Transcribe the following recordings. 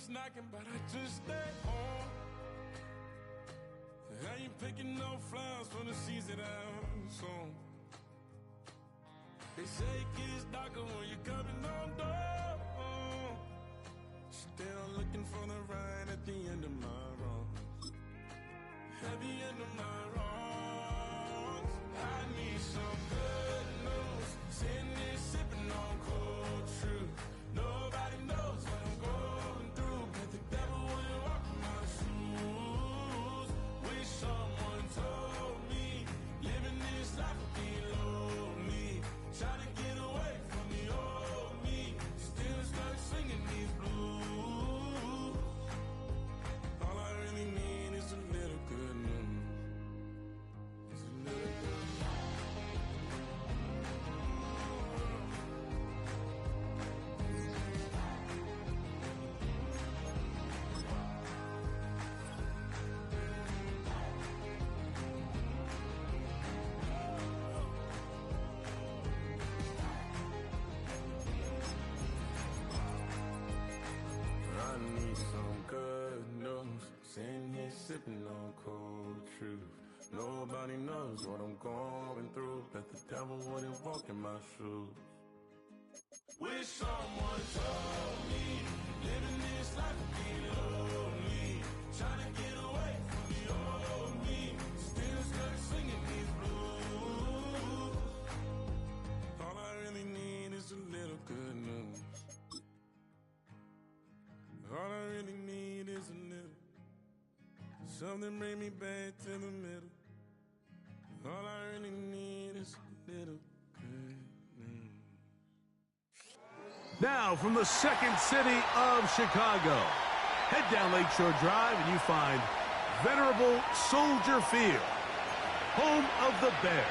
is knocking, but I just stay home. I ain't picking no flowers for the seeds that I've sown. They say it gets darker when you're coming on door. Still looking for the right at the end of my road. At the end of my road, I need some good news. Sitting there sipping on cold truth. Nobody knows what I'm going through, but the devil wouldn't walk in my shoes. Wish someone told me living this life would be lonely. Trying to get away from the old me. Still stuck singing these blues. All I really need is a little good news. It's a little good news. I need some good news. Sitting here sipping on cold truth. Nobody knows what I'm going through, but the devil wouldn't walk in my shoes. Wish someone told me living this life would be lonely. Trying to get away from the old me. Still stuck singing these blues. All I really need is a little good news. All I really need is a little. Something bring me back to the middle. All I really need is a little good news. Now from the second city of Chicago, head down Lakeshore Drive and you find venerable Soldier Field, home of the Bears.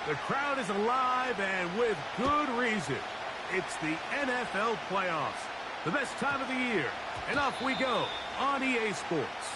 The crowd is alive, and with good reason. It's the NFL playoffs, the best time of the year, and off we go on EA Sports.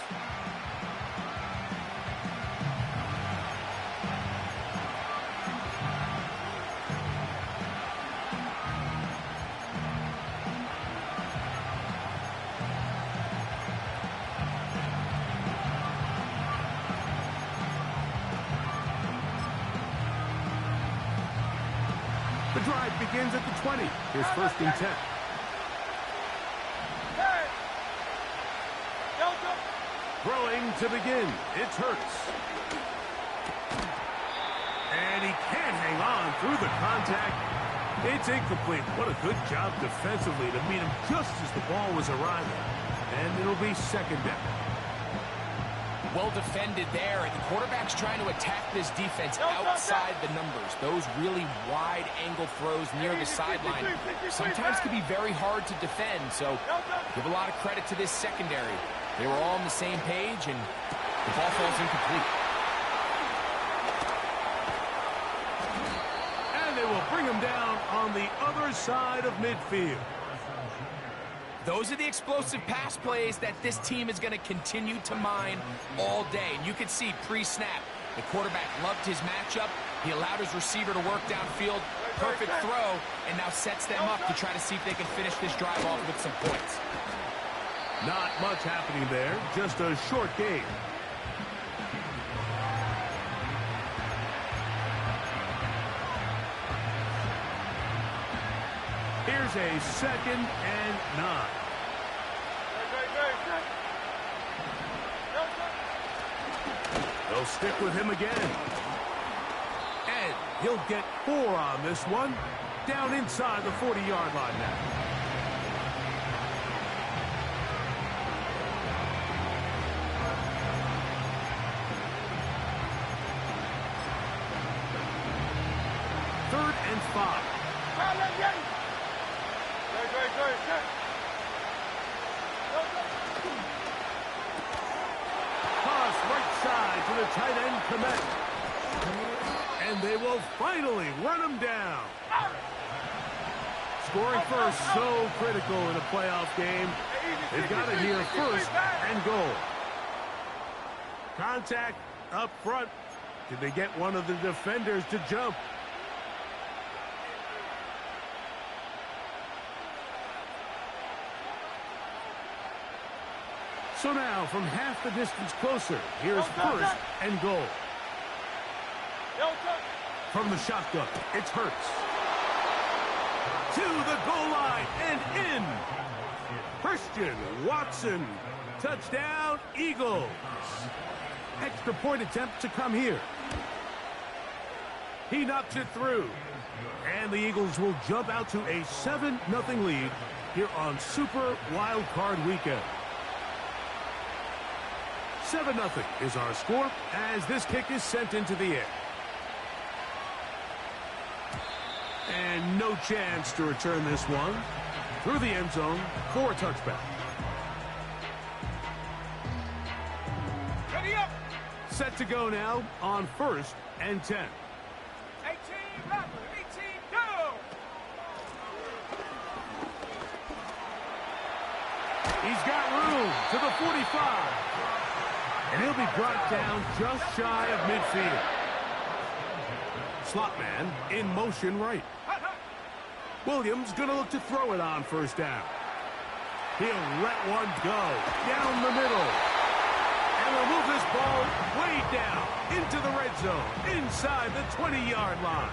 The drive begins at the 20. Here's first and 10. Throwing to begin. It's Hurts. And he can't hang on through the contact. It's incomplete. What a good job defensively to meet him just as the ball was arriving. And it'll be second down. Well defended there, and the quarterback's trying to attack this defense outside the numbers. Those really wide angle throws near the sideline sometimes can be very hard to defend, so give a lot of credit to this secondary. They were all on the same page, and the ball falls incomplete. And they will bring him down on the other side of midfield. Those are the explosive pass plays that this team is going to continue to mine all day. And you can see pre-snap, the quarterback loved his matchup. He allowed his receiver to work downfield. Perfect throw, and now sets them up to try to see if they can finish this drive off with some points. Not much happening there, just a short game. Here's a 2nd and 9. They'll stick with him again. And he'll get 4 on this one. Down inside the 40-yard line now. Third and 5. Pass right side to the tight end, Komet. And they will finally run him down. Scoring first, so critical in a playoff game. They've got it here, first and goal. Contact up front. Did they get one of the defenders to jump? So now, from half the distance closer, here's first and goal. From the shotgun, it's Hurts. To the goal line and in. Christian Watson. Touchdown, Eagles. Extra point attempt to come here. He knocks it through. And the Eagles will jump out to a 7-0 lead here on Super Wild Card Weekend. 7-0 is our score as this kick is sent into the air. And no chance to return this one through the end zone for a touchback. Ready up. Set to go now on 1st and 10. 18, Rapper, 18, go! He's got room to the 45. And he'll be brought down just shy of midfield. Slot man in motion right. Williams going to look to throw it on 1st down. He'll let one go down the middle. And will move this ball way down into the red zone, inside the 20-yard line.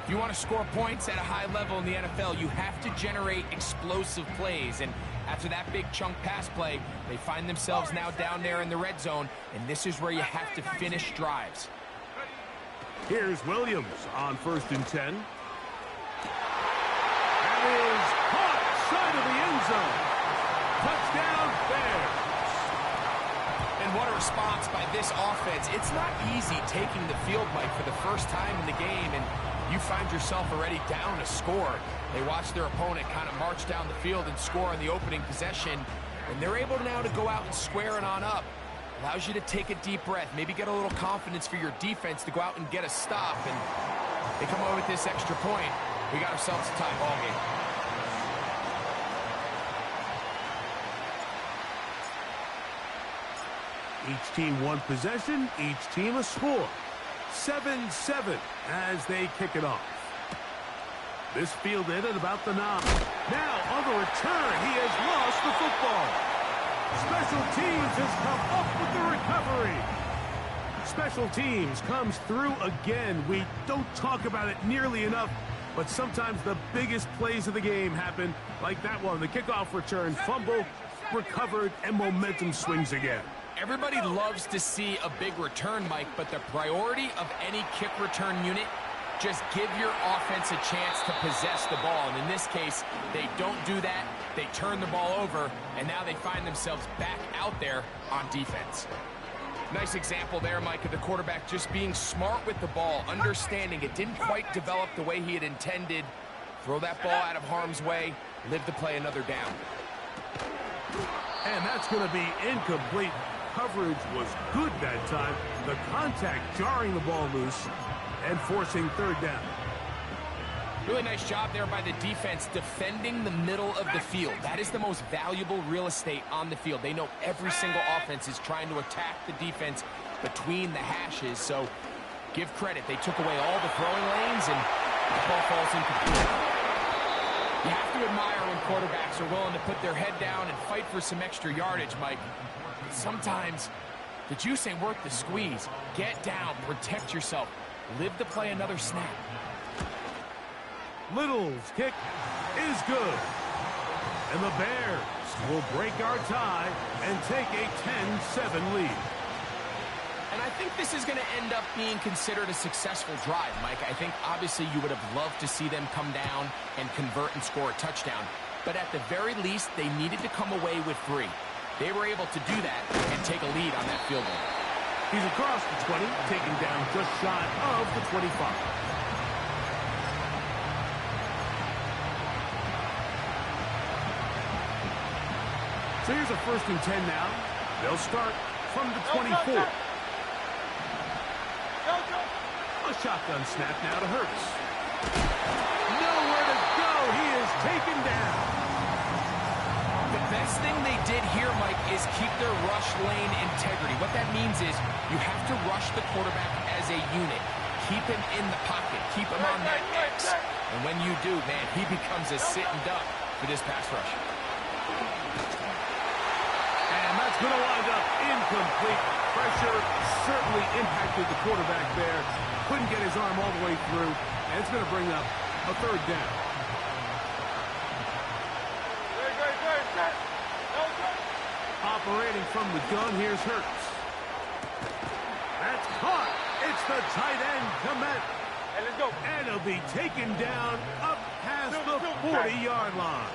If you want to score points at a high level in the NFL, you have to generate explosive plays. And after that big chunk pass play, they find themselves now down there in the red zone, and this is where you have to finish drives. Here's Williams on 1st and 10. That is caught side of the end zone. Touchdown, Bears. And what a response by this offense. It's not easy taking the field, Mike, for the first time in the game, and you find yourself already down a score. They watch their opponent kind of march down the field and score on the opening possession, and they're able now to go out and square it on up. Allows you to take a deep breath, maybe get a little confidence for your defense to go out and get a stop, and they come away with this extra point. We got ourselves a tie ball game. Each team one possession, each team a score. 7-7 as they kick it off. This fielded at about the 9. Now on the return, he has lost the football. Special teams has come up with the recovery. Special teams comes through again. We don't talk about it nearly enough, but sometimes the biggest plays of the game happen like that one. The kickoff return, fumble, recovered, and momentum swings again. Everybody loves to see a big return, Mike, but the priority of any kick return unit, just give your offense a chance to possess the ball. And in this case, they don't do that. They turn the ball over, and now they find themselves back out there on defense. Nice example there, Mike, of the quarterback just being smart with the ball, understanding it didn't quite develop the way he had intended. Throw that ball out of harm's way, live to play another down. And that's going to be incomplete. Coverage was good that time. The contact jarring the ball loose and forcing 3rd down. Really nice job there by the defense defending the middle of the field. That is the most valuable real estate on the field. They know every single offense is trying to attack the defense between the hashes, so give credit. They took away all the throwing lanes, and the ball falls incomplete. You have to admire when quarterbacks are willing to put their head down and fight for some extra yardage, Mike. Sometimes the juice ain't worth the squeeze. Get down, protect yourself, live to play another snap. Little's kick is good. And the Bears will break our tie and take a 10-7 lead. And I think this is going to end up being considered a successful drive, Mike. I think obviously you would have loved to see them come down and convert and score a touchdown. But at the very least, they needed to come away with 3. They were able to do that and take a lead on that field goal. He's across the 20, taken down just shy of the 25. So here's a 1st and 10 now. They'll start from the 24. A shotgun snap now to Hurts. Nowhere to go. He is taken down. The best thing they did here, Mike, is keep their rush lane integrity. What that means is you have to rush the quarterback as a unit. Keep him in the pocket. Keep him on that X. And when you do, man, he becomes a sitting duck for this pass rush. And that's going to wind up incomplete. Pressure certainly impacted the quarterback there. Couldn't get his arm all the way through. And it's going to bring up a third down. Operating from the gun, here's Hurts. That's caught. It's the tight end, Komet. Hey, let's go. And he'll be taken down up past the 40-yard line.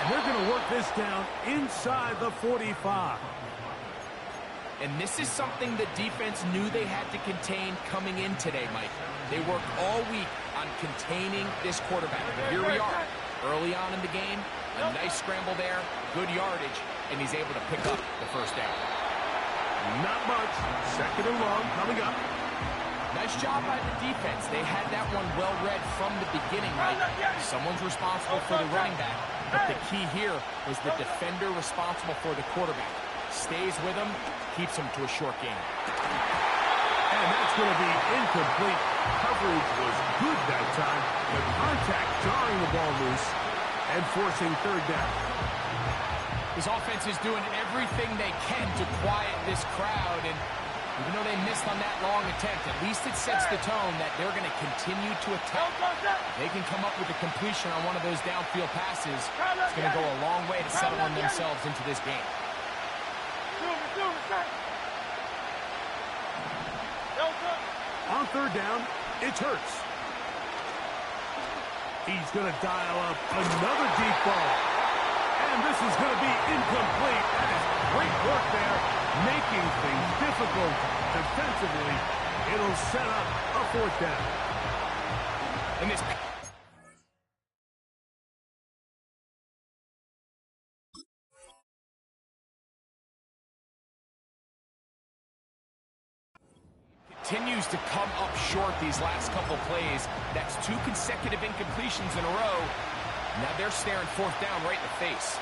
And they're going to work this down inside the 45. And this is something the defense knew they had to contain coming in today, Mike. They worked all week on containing this quarterback. But here we are, early on in the game, a nice scramble there, good yardage, and he's able to pick up the first down. Not much. Second and long coming up. Nice job by the defense. They had that one well read from the beginning, Mike. Someone's responsible for the running back, but the key here was the defender responsible for the quarterback. Stays with him, keeps him to a short game. And that's going to be incomplete. Coverage was good that time. The contact jarring the ball loose and forcing third down. This offense is doing everything they can to quiet this crowd, and even though they missed on that long attempt, at least it sets the tone that they're going to continue to attack. If they can come up with a completion on one of those downfield passes, it's going to go a long way to settling themselves into this game. On third down, it's Hurts. He's going to dial up another deep ball. And this is going to be incomplete. That is great work there, making things difficult defensively. It'll set up a fourth down. And this continues to come up short these last couple plays. That's 2 consecutive incompletions in a row. Now they're staring fourth down right in the face.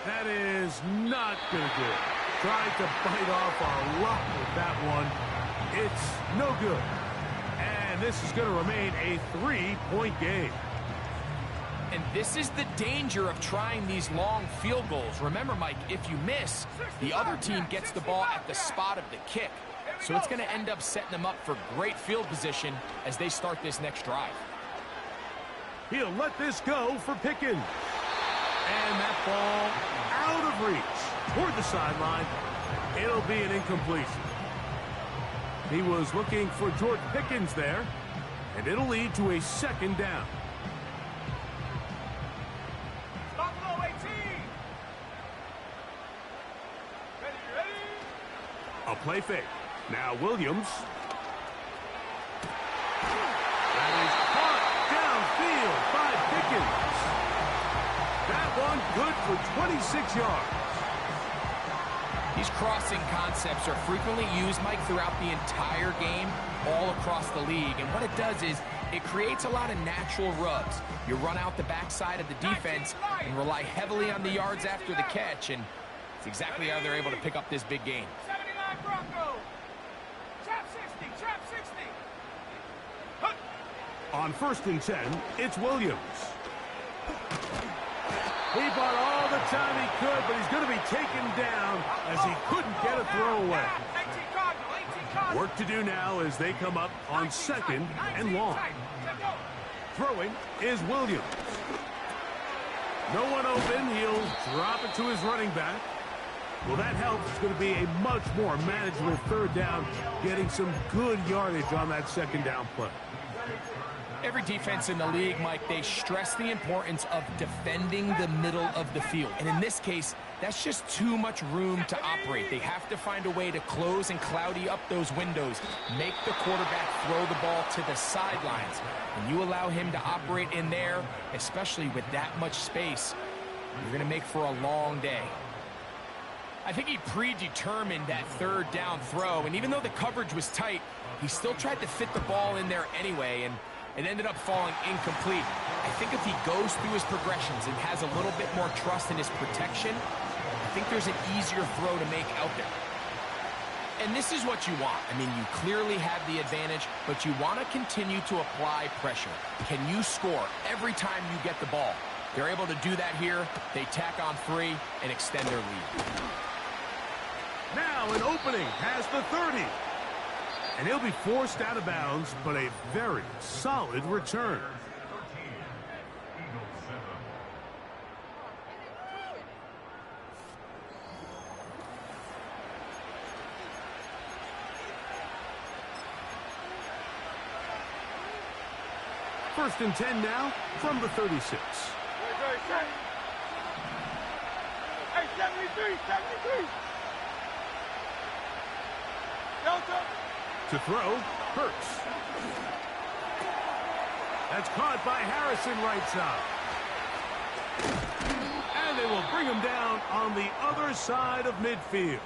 That is not going to do it. Tried to bite off our luck with that one. It's no good. And this is going to remain a 3-point game. And this is the danger of trying these long field goals. Remember, Mike, if you miss, the other team gets the ball at the spot of the kick. So it's going to end up setting them up for great field position as they start this next drive. He'll let this go for Pickens. And that ball out of reach toward the sideline. It'll be an incompletion. He was looking for George Pickens there, and it'll lead to a second down. Buffalo 18. Ready. A play fake. Now Williams. That is caught downfield by Pickens. That one good for 26 yards. These crossing concepts are frequently used, Mike, throughout the entire game, all across the league. And what it does is it creates a lot of natural rubs. You run out the backside of the defense and rely heavily on the yards after the catch, and it's exactly how they're able to pick up this big game. 79 Broncos. Trap 60. Trap 60. On 1st and 10, it's Williams. He bought all the time he could, but he's going to be taken down as he couldn't get a throw away. 18 Cardinal. 18 Cardinal. Work to do now as they come up on 2nd and long. Throwing is Williams. No one open. He'll drop it to his running back. Well, that helps. It's going to be a much more manageable third down, getting some good yardage on that second down play. Every defense in the league, Mike, they stress the importance of defending the middle of the field. And in this case, that's just too much room to operate. They have to find a way to close and cloudy up those windows, make the quarterback throw the ball to the sidelines. When you allow him to operate in there, especially with that much space, you're going to make for a long day. I think he predetermined that third down throw, and even though the coverage was tight, he still tried to fit the ball in there anyway, and it ended up falling incomplete. I think if he goes through his progressions and has a little bit more trust in his protection, I think there's an easier throw to make out there. And this is what you want. I mean, you clearly have the advantage, but you want to continue to apply pressure. Can you score every time you get the ball? They're able to do that here. They tack on 3 and extend their lead. Now an opening past the 30. And he'll be forced out of bounds, but a very solid return. First and 10 now from the 36. Hey, 73. Delta. To throw, Hurts. That's caught by Harrison right side. And they will bring him down on the other side of midfield.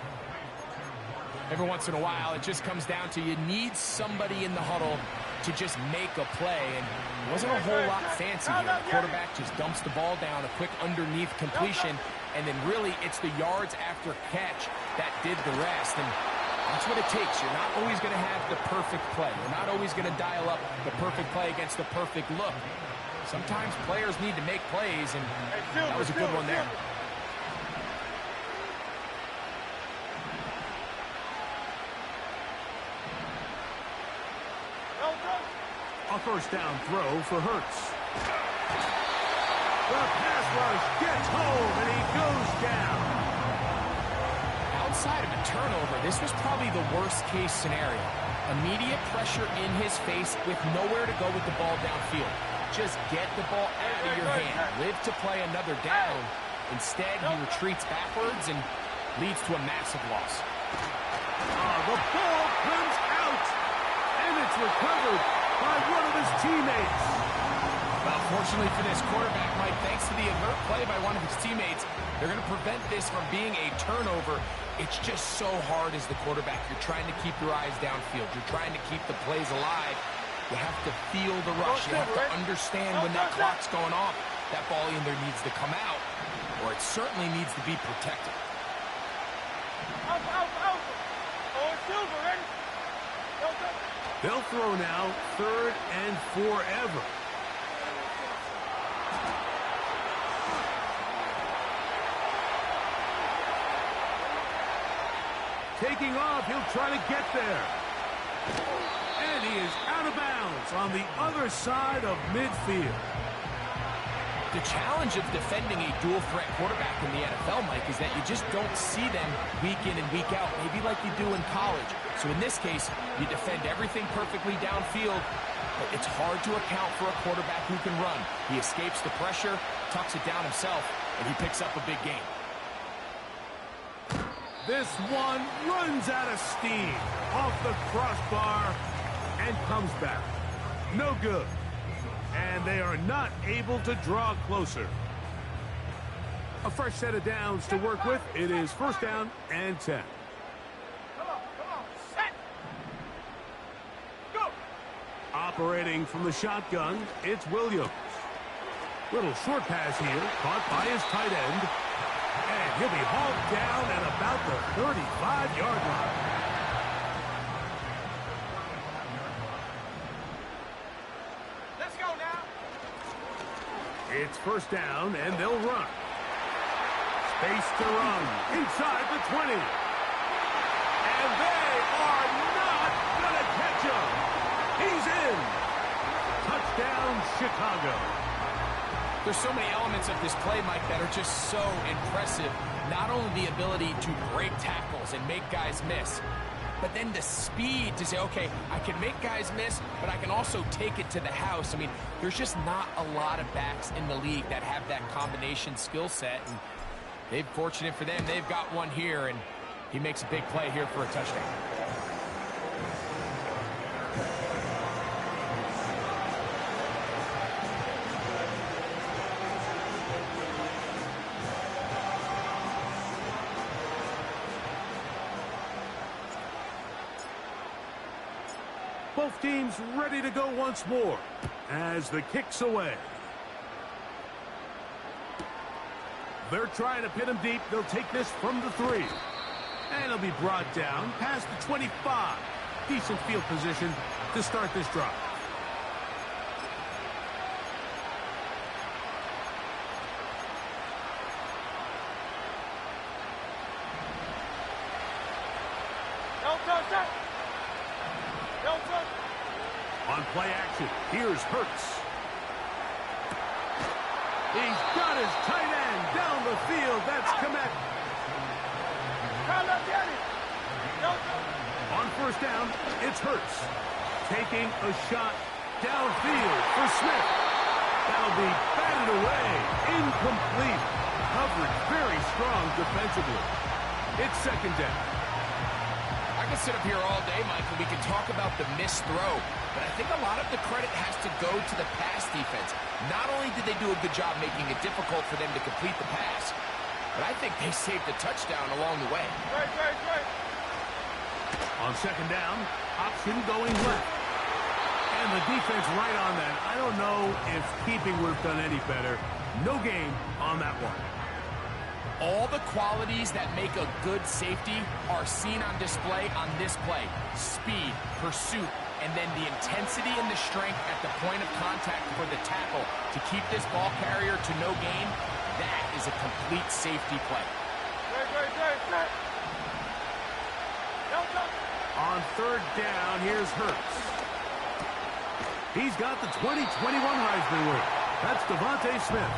Every once in a while, it just comes down to you need somebody in the huddle to just make a play, and it wasn't a whole lot fancy here. The quarterback just dumps the ball down, a quick underneath completion, and then really it's the yards after catch that did the rest, and that's what it takes. You're not always going to have the perfect play. You're not always going to dial up the perfect play against the perfect look. Sometimes players need to make plays, and that was a good one there. A first down throw for Hurts. The pass rush gets home, and he goes down. Outside of a turnover, this was probably the worst-case scenario. Immediate pressure in his face with nowhere to go with the ball downfield. Just get the ball out of your hand. Live to play another down. Instead, he retreats backwards and leads to a massive loss. The ball comes out, and it's recovered by one of his teammates. Well, fortunately for this quarterback, Mike, thanks to the alert play by one of his teammates, they're going to prevent this from being a turnover. It's just so hard as the quarterback. You're trying to keep your eyes downfield. You're trying to keep the plays alive. You have to feel the rush. You have to understand when that clock's going off. That ball either needs to come out, or it certainly needs to be protected. Out. Oh, Silver, ready? They'll throw now, 3rd and forever. Taking off, he'll try to get there. And he is out of bounds on the other side of midfield. The challenge of defending a dual-threat quarterback in the NFL, Mike, is that you just don't see them week in and week out, maybe like you do in college. So in this case, you defend everything perfectly downfield, but it's hard to account for a quarterback who can run. He escapes the pressure, tucks it down himself, and he picks up a big gain. This one runs out of steam off the crossbar and comes back. No good. And they are not able to draw closer. A fresh set of downs to work with. It is 1st down and 10. Come on, set. Go. Operating from the shotgun, it's Williams. Little short pass here, caught by his tight end. And he'll be hauled down at about the 35-yard line. It's 1st down, and they'll run. Space to run inside the 20. And they are not going to catch him. He's in. Touchdown, Chicago. There's so many elements of this play, Mike, that are just so impressive. Not only the ability to break tackles and make guys miss, but then the speed to say, okay, I can make guys miss, but I can also take it to the house. I mean, there's just not a lot of backs in the league that have that combination skill set. And fortunate for them, they've got one here, and he makes a big play here for a touchdown. Both teams ready to go once more as the kick's away. They're trying to pin him deep. They'll take this from the 3. And he'll be brought down past the 25. Decent field position to start this drive. On play action, here's Hurts. He's got his tight end down the field. That's Kmet. On first down, it's Hurts. Taking a shot downfield for Smith. That'll be batted away. Incomplete. Coverage very strong defensively. It's second down. I can sit up here all day, Mike, and we can talk about the missed throw, but I think a lot of the credit has to go to the pass defense. Not only did they do a good job making it difficult for them to complete the pass, but I think they saved the touchdown along the way. On second down, option going left. And the defense right on that. I don't know if keeping would have done any better. No gain on that one. All the qualities that make a good safety are seen on display on this play. Speed, pursuit, and then the intensity and the strength at the point of contact for the tackle to keep this ball carrier to no gain. That is a complete safety play. On third down, here's Hurts. He's got the 2021 Heisman winner. That's Devontae Smith.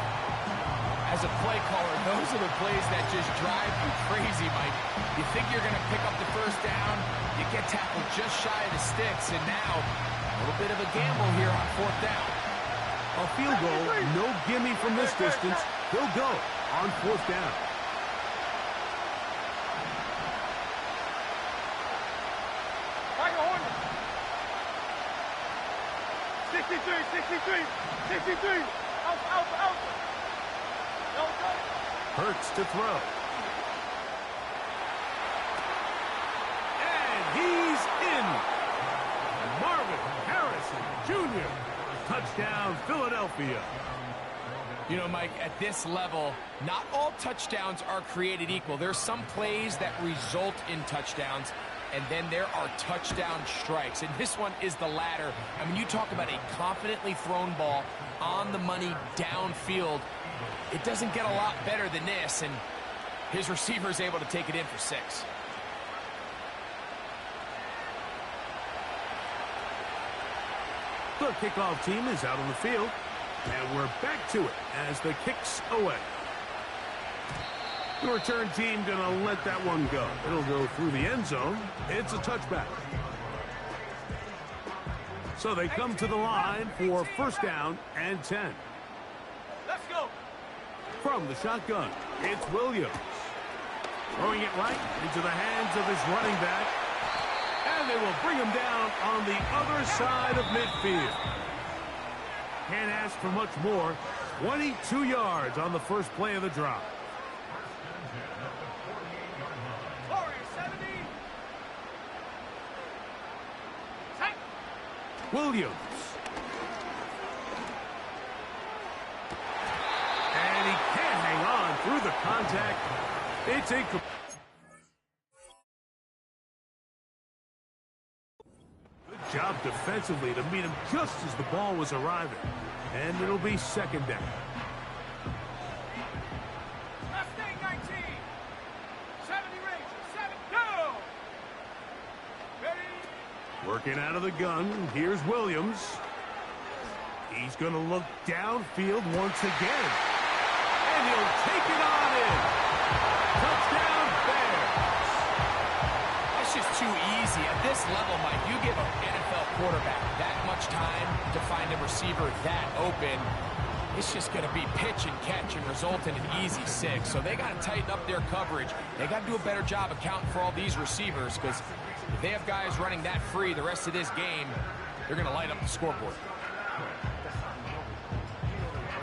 As a play caller, those are the plays that just drive you crazy, Mike. You think you're going to pick up the first down, you get tackled just shy of the sticks, and now a little bit of a gamble here on fourth down. A field goal, no gimme from this distance. He'll go on fourth down. Hurts to throw. And he's in. Marvin Harrison Jr. Touchdown, Philadelphia. You know, Mike, at this level, not all touchdowns are created equal. There's some plays that result in touchdowns, and then there are touchdown strikes. And this one is the latter. I mean, you talk about a confidently thrown ball on the money downfield. It doesn't get a lot better than this, and his receiver is able to take it in for 6. The kickoff team is out on the field, and we're back to it as the kick's away. The return team going to let that one go. It'll go through the end zone. It's a touchback. So they come to the line for first down and 10. Let's go. From the shotgun, it's Williams. Throwing it right into the hands of his running back. And they will bring him down on the other side of midfield. Can't ask for much more. 22 yards on the first play of the drive. Williams. And he can't hang on through the contact. It's incomplete. Good job defensively to meet him just as the ball was arriving. And it'll be second down. Mustang 19. 70 Rangers. 7, go. Ready. Working out of the gun, here's Williams. He's going to look downfield once again. And he'll take it on in. Touchdown, Bears. That's just too easy. At this level, Mike, you give an NFL quarterback that much time to find a receiver that open, it's just going to be pitch and catch and result in an easy 6. So they got to tighten up their coverage. They got to do a better job accounting for all these receivers, because if they have guys running that free the rest of this game, they're going to light up the scoreboard.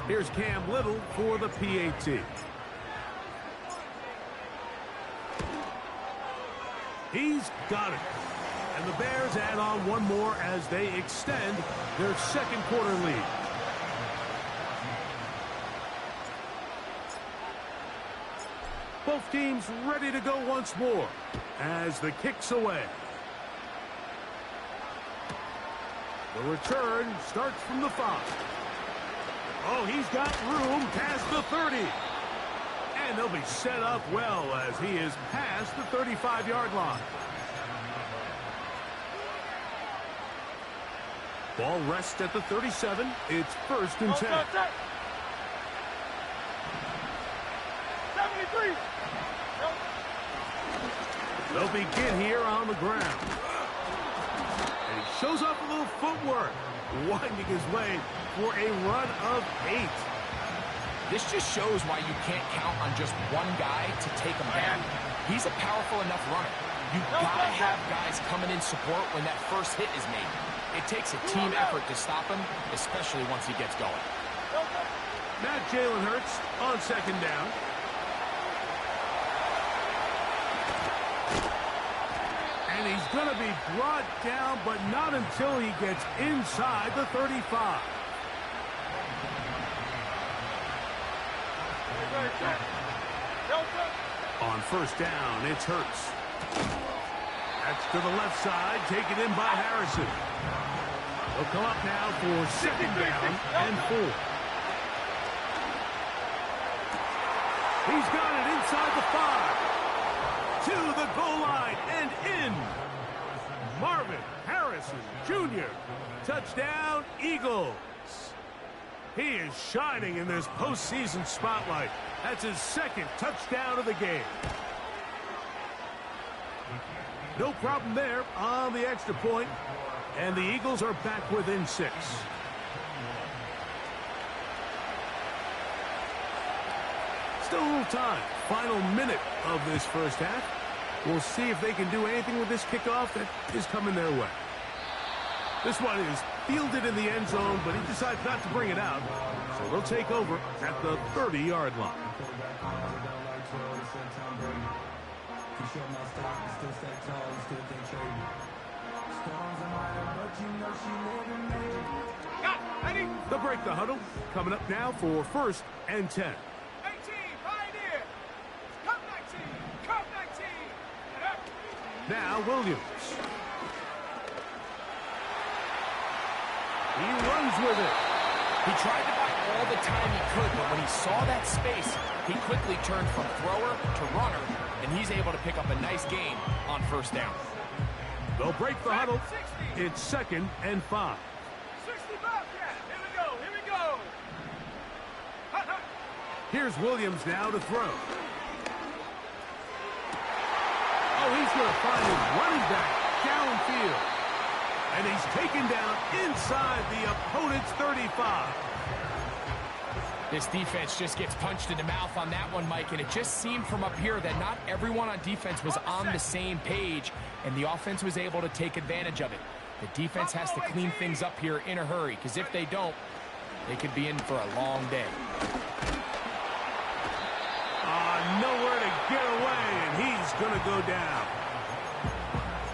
Here's Cam Little for the PAT. He's got it. And the Bears add on one more as they extend their second quarter lead. Both teams ready to go once more as the kick's away. The return starts from the 5. Oh, he's got room past the 30. And they'll be set up well as he is past the 35-yard line. Ball rests at the 37. It's 1st and 10. 73. They'll begin here on the ground. And he shows off a little footwork, winding his way for a run of 8. This just shows why you can't count on just one guy to take him down. He's a powerful enough runner. You've got to have guys coming in support when that first hit is made. It takes a team effort to stop him, especially once he gets going. Now Jalen Hurts on 2nd down. And he's going to be brought down, but not until he gets inside the 35. On 1st down, it's Hurts. That's to the left side, taken in by Harrison. They'll come up now for 2nd down and 4. He's got it inside the 5. To the goal line and in. Marvin Harrison Jr. Touchdown, Eagles. He is shining in this postseason spotlight. That's his 2nd touchdown of the game. No problem there on the extra point, and the Eagles are back within 6. Still a little time. Final minute of this first half. We'll see if they can do anything with this kickoff that is coming their way. This one is fielded in the end zone, but he decides not to bring it out. So they'll take over at the 30-yard line. They'll break the huddle. Coming up now for 1st and 10. 18, Pioneer. Come 19. Come 19. Now Williams. He runs with it. He tried to buy all the time he could, but when he saw that space, he quickly turned from thrower to runner, and he's able to pick up a nice gain on 1st down. They'll break the huddle. It's 2nd and 5. 60 Bobcat. Here we go. Here we go. Hut, hut. Here's Williams now to throw. Oh, he's going to find his running back downfield. And he's taken down inside the opponent's 35. This defense just gets punched in the mouth on that one, Mike, and it just seemed from up here that not everyone on defense was on the same page, and the offense was able to take advantage of it. The defense has to clean things up here in a hurry, because if they don't, they could be in for a long day. Nowhere to get away, and he's going to go down.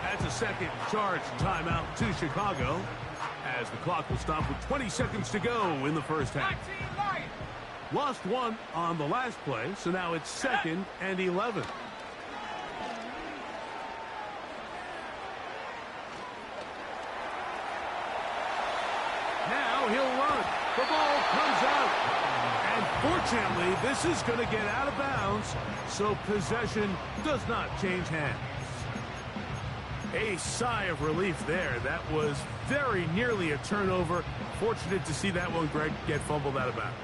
That's a 2nd charge timeout to Chicago, as the clock will stop with 20 seconds to go in the first half. 19 light. Lost 1 on the last play, so now it's 2nd and 11. Now he'll run. The ball comes out. And fortunately, this is going to get out of bounds, so possession does not change hands. A sigh of relief there. That was very nearly a turnover. Fortunate to see that one, Greg, get fumbled out of bounds.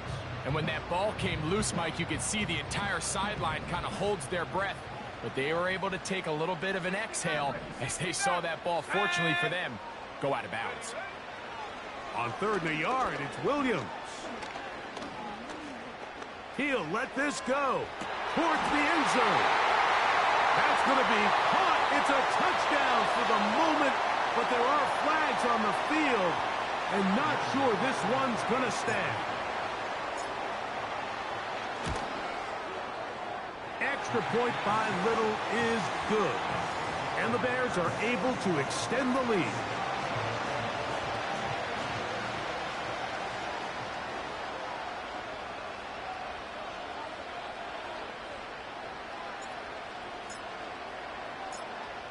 And when that ball came loose, Mike, you could see the entire sideline kind of holds their breath. But they were able to take a little bit of an exhale as they saw that ball, fortunately for them, go out of bounds. On 3rd and a yard, it's Williams. He'll let this go towards the end zone. That's going to be caught. It's a touchdown for the moment, but there are flags on the field, and not sure this one's going to stand. Extra point by Little is good. And the Bears are able to extend the lead.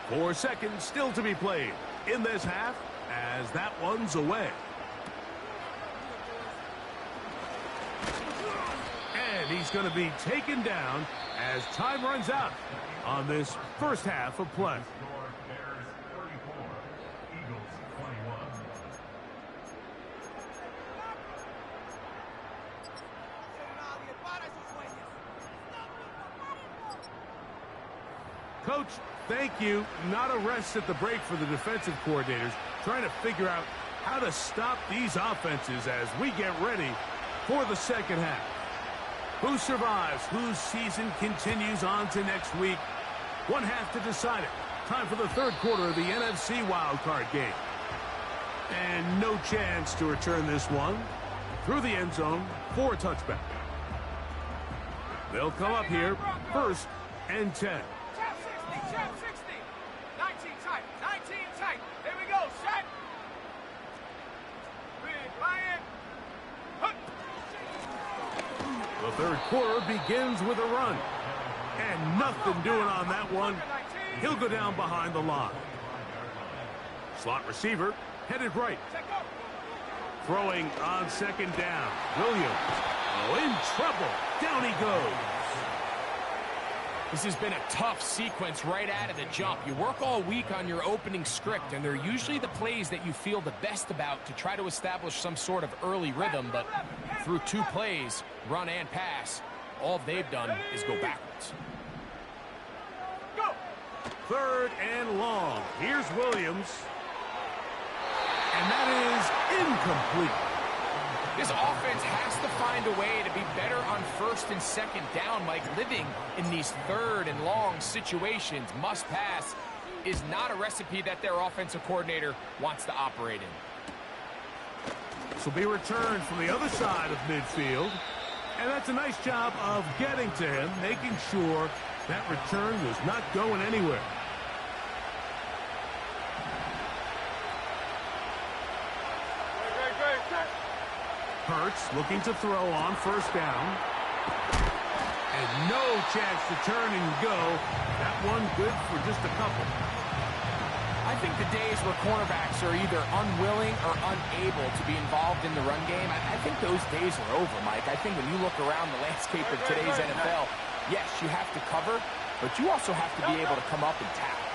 Four seconds still to be played in this half as that one's away. And he's going to be taken down as time runs out on this first half of play. Bears 34, Eagles 21. Coach, thank you. Not a rest at the break for the defensive coordinators, trying to figure out how to stop these offenses as we get ready for the second half. Who survives? Whose season continues on to next week? One half to decide it. Time for the third quarter of the NFC wildcard game. And no chance to return this one through the end zone for a touchback. They'll come up here first and 10. Chap 60, chap 60. 19 tight, 19 tight. Here we go, set. Big Lion. The third quarter begins with a run. And nothing doing on that one. He'll go down behind the line. Slot receiver headed right. Throwing on second down. Williams. Oh, in trouble. Down he goes. This has been a tough sequence right out of the jump. You work all week on your opening script, and they're usually the plays that you feel the best about to try to establish some sort of early rhythm, but through two plays, run and pass, all they've done is go backwards. Go. Third and long. Here's Williams. And that is incomplete. This offense has to find a way to be better on first and second down, Mike. Living in these third and long situations, must pass, is not a recipe that their offensive coordinator wants to operate in. This will be returned from the other side of midfield. And that's a nice job of getting to him, making sure that return was not going anywhere. Hurts looking to throw on first down. And no chance to turn and go. That one good for just a couple. I think the days where cornerbacks are either unwilling or unable to be involved in the run game, I think those days are over, Mike. I think when you look around the landscape of today's NFL, yes, you have to cover, but you also have to be able to come up and tackle.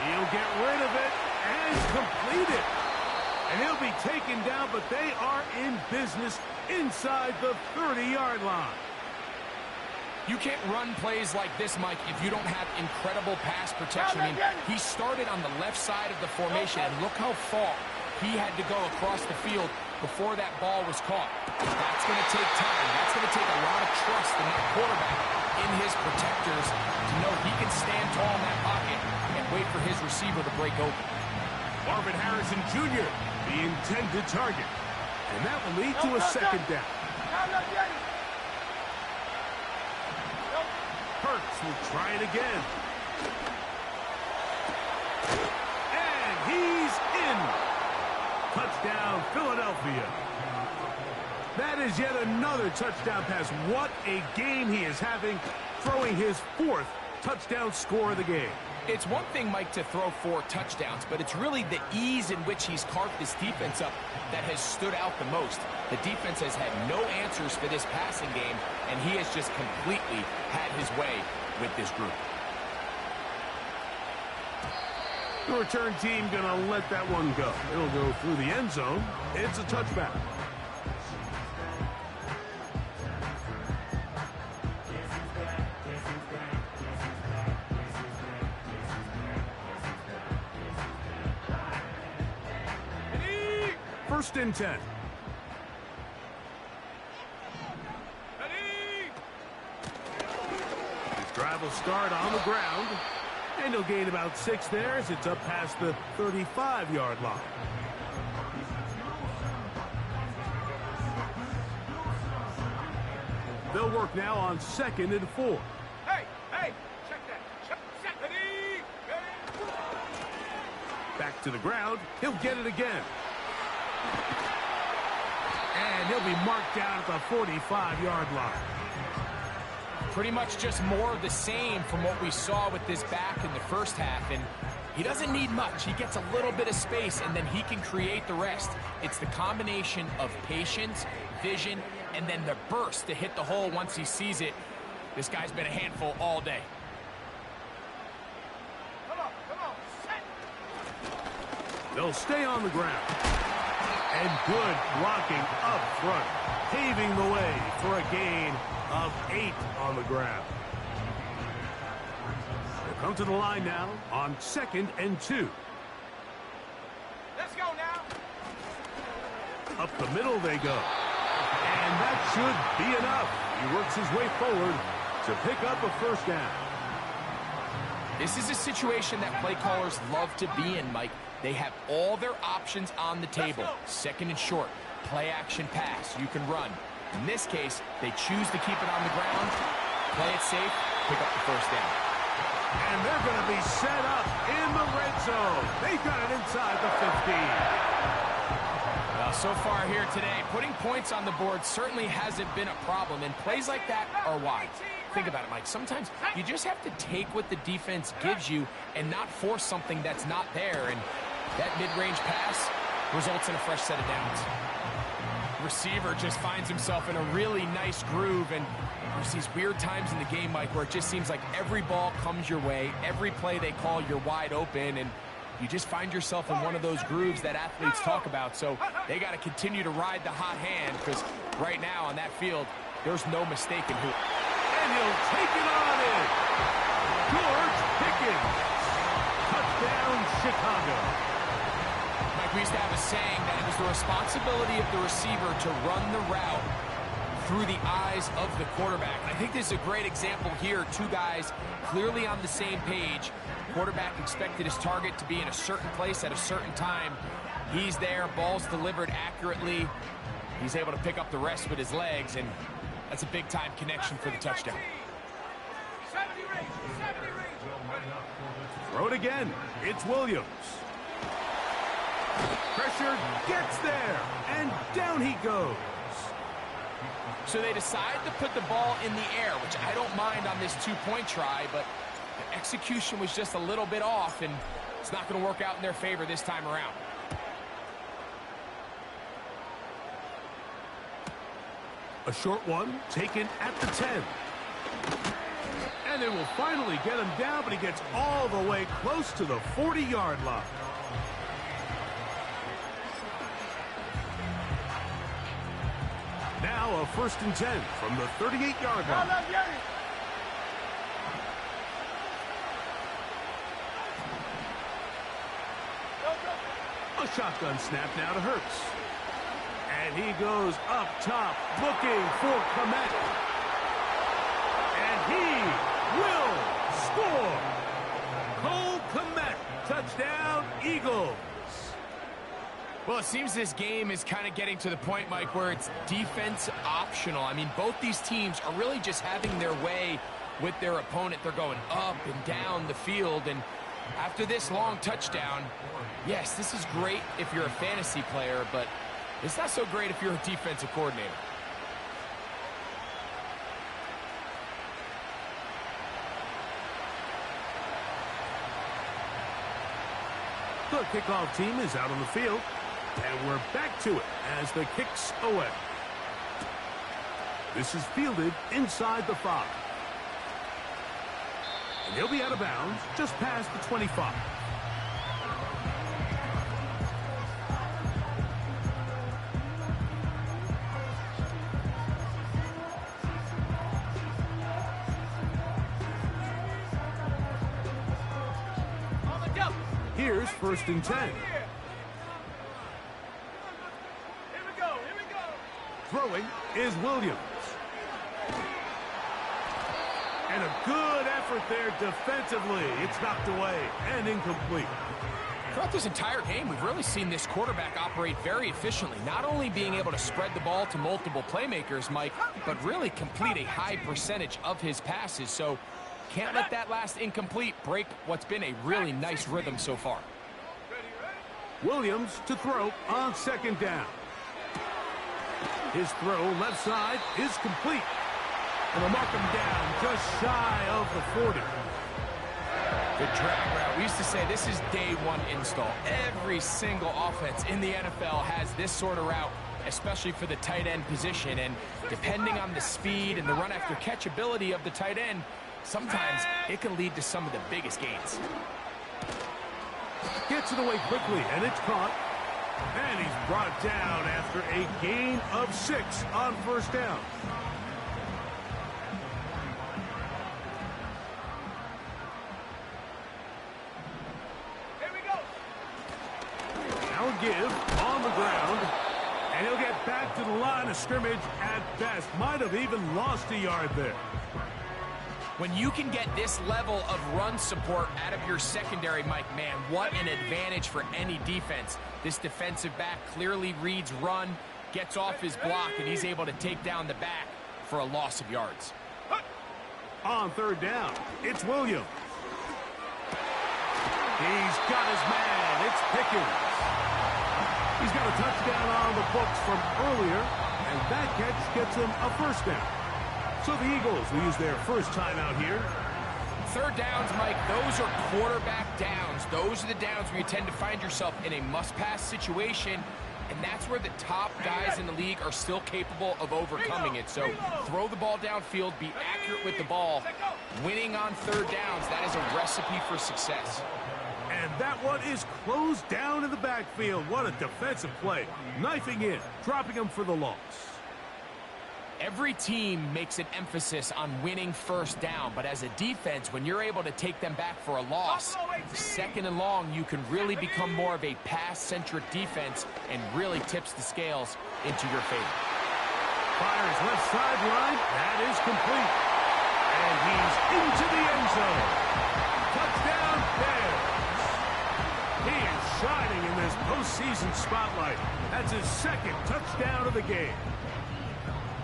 He'll get rid of it and complete it. And he'll be taken down, but they are in business inside the 30-yard line. You can't run plays like this, Mike, if you don't have incredible pass protection. I mean, he started on the left side of the formation, and look how far he had to go across the field before that ball was caught. That's going to take time. That's going to take a lot of trust in that quarterback, in his protectors, to know he can stand tall in that pocket and wait for his receiver to break open. Marvin Harrison Jr., the intended target. And that will lead to a second down. Hurts will try it again. And he's in. Touchdown, Philadelphia. That is yet another touchdown pass. What a game he is having, throwing his fourth touchdown score of the game. It's one thing, Mike, to throw 4 touchdowns, but it's really the ease in which he's carved this defense up that has stood out the most. The defense has had no answers for this passing game, and he has just completely had his way with this group. The return team going to let that one go. It'll go through the end zone. It's a touchback. First and 10. His drive will start on the ground. And he'll gain about 6 there as it's up past the 35-yard line. They'll work now on 2nd and 4. Hey, To the ground. He'll get it again. And he'll be marked down at the 45-yard line. Pretty much just more of the same from what we saw with this back in the first half. And he doesn't need much. He gets a little bit of space, and then he can create the rest. It's the combination of patience, vision, and then the burst to hit the hole once he sees it. This guy's been a handful all day. Come on, set. They'll stay on the ground. And good blocking up front, paving the way for a gain of 8 on the ground. They'll come to the line now on 2nd and 2. Let's go now. Up the middle they go. And that should be enough. He works his way forward to pick up a first down. This is a situation that play callers love to be in, Mike. They have all their options on the table. 2nd and short, play action pass, you can run. In this case, they choose to keep it on the ground, play it safe, pick up the first down. And they're going to be set up in the red zone. They got it inside the 15. Well, so far here today, putting points on the board certainly hasn't been a problem, and plays like that are why. Think about it, Mike. Sometimes you just have to take what the defense gives you and not force something that's not there, and that mid-range pass results in a fresh set of downs. Receiver just finds himself in a really nice groove, and there's these weird times in the game, Mike, where it just seems like every ball comes your way, every play they call, you're wide open, and you just find yourself in one of those grooves that athletes talk about. So they got to continue to ride the hot hand, because right now on that field, there's no mistaking who. And he'll take it on in. George Pickens. Touchdown, Chicago. Mike, we used to have a saying that it was the responsibility of the receiver to run the route through the eyes of the quarterback. And I think this is a great example here. Two guys clearly on the same page. Quarterback expected his target to be in a certain place at a certain time. He's there, ball's delivered accurately. He's able to pick up the rest with his legs, and that's a big-time connection for the touchdown. 70 range. Throw it again. It's Williams. Pressure gets there, and down he goes. So they decide to put the ball in the air, which I don't mind on this two-point try, but the execution was just a little bit off, and it's not going to work out in their favor this time around. A short one taken at the 10. And they will finally get him down, but he gets all the way close to the 40-yard line. Now a 1st and 10 from the 38-yard line. A shotgun snap now to Hurts. And he goes up top, looking for Kmet. And he will score. Cole Kmet, touchdown, Eagles. Well, it seems this game is kind of getting to the point, Mike, where it's defense optional. I mean, both these teams are really just having their way with their opponent. They're going up and down the field, and after this long touchdown, yes, this is great if you're a fantasy player, but it's not so great if you're a defensive coordinator. The kickoff team is out on the field, and we're back to it as the kick's away. This is fielded inside the 5. And he'll be out of bounds just past the 25. Here's 1st and 10. Here we go. Throwing is Williams. And a good effort there defensively. It's knocked away and incomplete. Throughout this entire game, we've really seen this quarterback operate very efficiently, not only being able to spread the ball to multiple playmakers, Mike, but really complete a high percentage of his passes. So can't let that last incomplete break what's been a really nice rhythm so far. Williams to throw on second down. His throw left side is complete. And they'll mark him down just shy of the 40. The drag route. We used to say this is day one install. Every single offense in the NFL has this sort of route, especially for the tight end position. And depending on the speed and the run after catch ability of the tight end, sometimes it can lead to some of the biggest gains. Gets it away quickly, and it's caught. And he's brought down after a gain of 6 on first down. Here we go. Now a give on the ground. And he'll get back to the line of scrimmage at best. Might have even lost a yard there. When you can get this level of run support out of your secondary, Mike, man, what an advantage for any defense. This defensive back clearly reads run, gets off his block, and he's able to take down the back for a loss of yards. On third down, it's Williams. He's got his man. It's Pickens. He's got a touchdown on the books from earlier, and that catch gets him a first down. So the Eagles will use their first timeout here. Third downs, Mike, those are quarterback downs. Those are the downs where you tend to find yourself in a must-pass situation, and that's where the top guys in the league are still capable of overcoming it. So throw the ball downfield, be accurate with the ball. Winning on third downs, that is a recipe for success. And that one is closed down in the backfield. What a defensive play. Knifing in, dropping him for the loss. Every team makes an emphasis on winning first down, but as a defense, when you're able to take them back for a loss, second and long, you can really become more of a pass-centric defense and really tips the scales into your favor. Fires left sideline. That is complete. And he's into the end zone. Touchdown, Bears. He is shining in this postseason spotlight. That's his second touchdown of the game.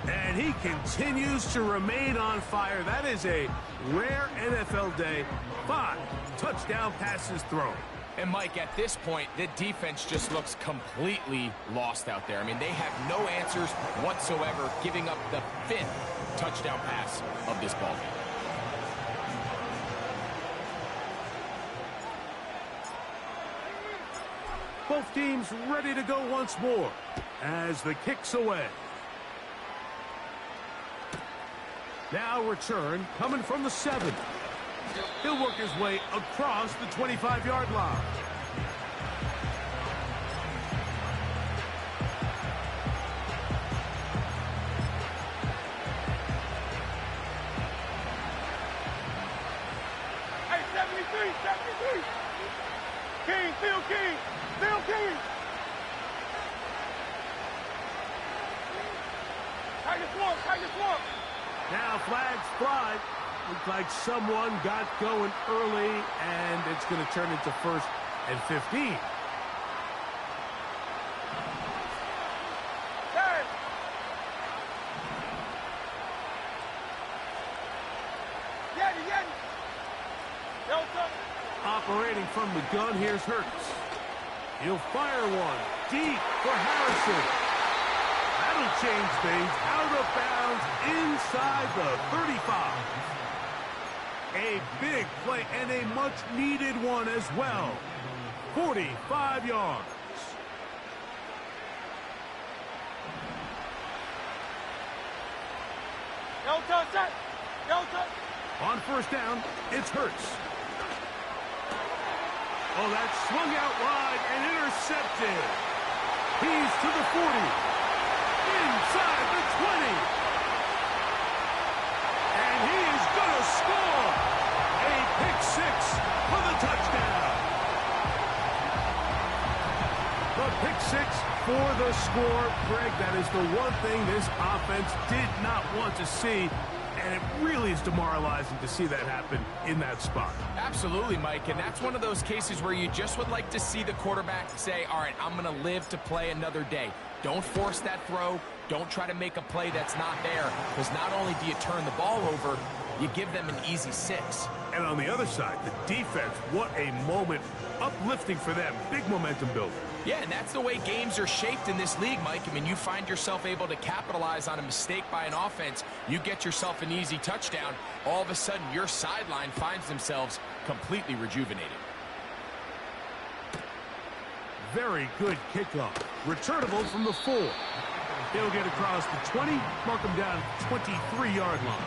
And he continues to remain on fire. That is a rare NFL day. 5 touchdown passes thrown. And, Mike, at this point, the defense just looks completely lost out there. I mean, they have no answers whatsoever, giving up the 5th touchdown pass of this ballgame. Both teams ready to go once more as the kick's away. Now return coming from the 7. He'll work his way across the 25-yard line. Hey, 73, 73. King, Phil King, Phil King. Tiger Swamp. Now flags fly. Looks like someone got going early, and it's going to turn into 1st and 15. Operating from the gun, here's Hurts. He'll fire one deep for Harrison. That'll change things. Out of bounds inside the 35. A big play and a much-needed one as well. 45 yards. On first down, it's Hurts. Oh, that swung out wide and intercepted. He's to the 40. Inside the 20. And he is going to score. A pick 6 for the touchdown. The pick 6 for the score. Greg, that is the one thing this offense did not want to see. And it really is demoralizing to see that happen in that spot. Absolutely, Mike, and that's one of those cases where you just would like to see the quarterback say, all right, I'm going to live to play another day. Don't force that throw. Don't try to make a play that's not there, because not only do you turn the ball over, you give them an easy 6. And on the other side, the defense, what a moment. Uplifting for them. Big momentum builder. Yeah, and that's the way games are shaped in this league, Mike. I mean, you find yourself able to capitalize on a mistake by an offense. You get yourself an easy touchdown. All of a sudden, your sideline finds themselves completely rejuvenated. Very good kickoff. Returnable from the 4. He'll get across the 20, mark him down at the 23-yard line.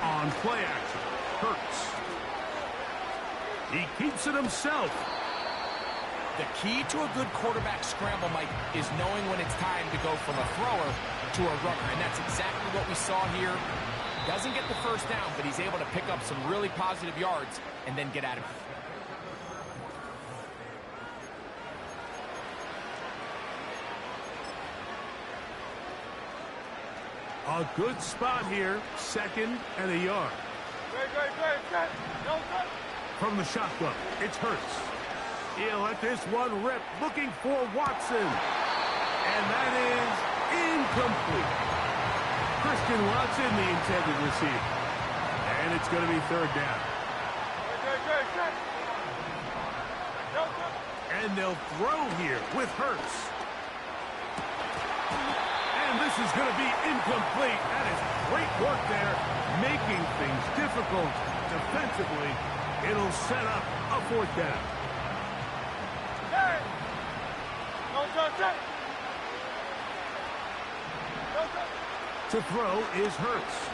On play action, Hurts. He keeps it himself. The key to a good quarterback scramble, Mike, is knowing when it's time to go from a thrower to a runner. And that's exactly what we saw here. Doesn't get the first down, but he's able to pick up some really positive yards and then get out of it. A good spot here, 2nd and a yard. From the shotgun, it's Hurts. He'll let this one rip, looking for Watson. And that is incomplete. Christian Watson, the intended receiver. And it's going to be 3rd down. And they'll throw here with Hurts. And this is going to be incomplete. That is great work there, making things difficult defensively. It'll set up a 4th down. To throw is Hurts.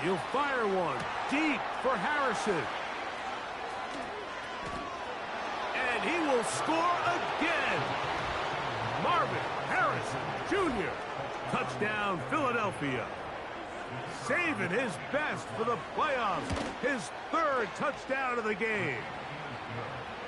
He'll fire one deep for Harrison. And he will score again. Marvin Harrison Jr. Touchdown, Philadelphia. Saving his best for the playoffs. His 3rd touchdown of the game.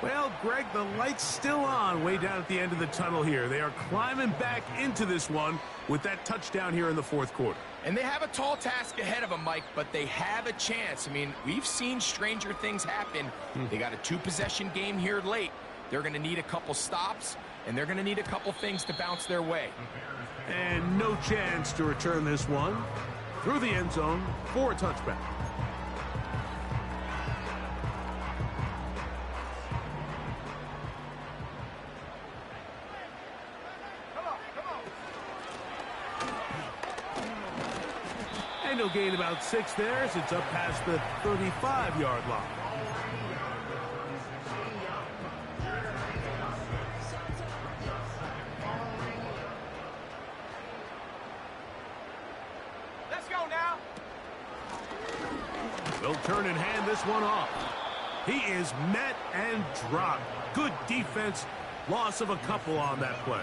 Well, Greg, the light's still on way down at the end of the tunnel here. They are climbing back into this one with that touchdown here in the 4th quarter. And they have a tall task ahead of them, Mike, but they have a chance. I mean, we've seen stranger things happen. They got a 2-possession game here late. They're going to need a couple stops, and they're going to need a couple things to bounce their way. And no chance to return this one through the end zone for a touchback. And he'll gain about 6 there as it's up past the 35-yard line. Let's go now. They'll turn and hand this one off. He is met and dropped. Good defense. Loss of a couple on that play.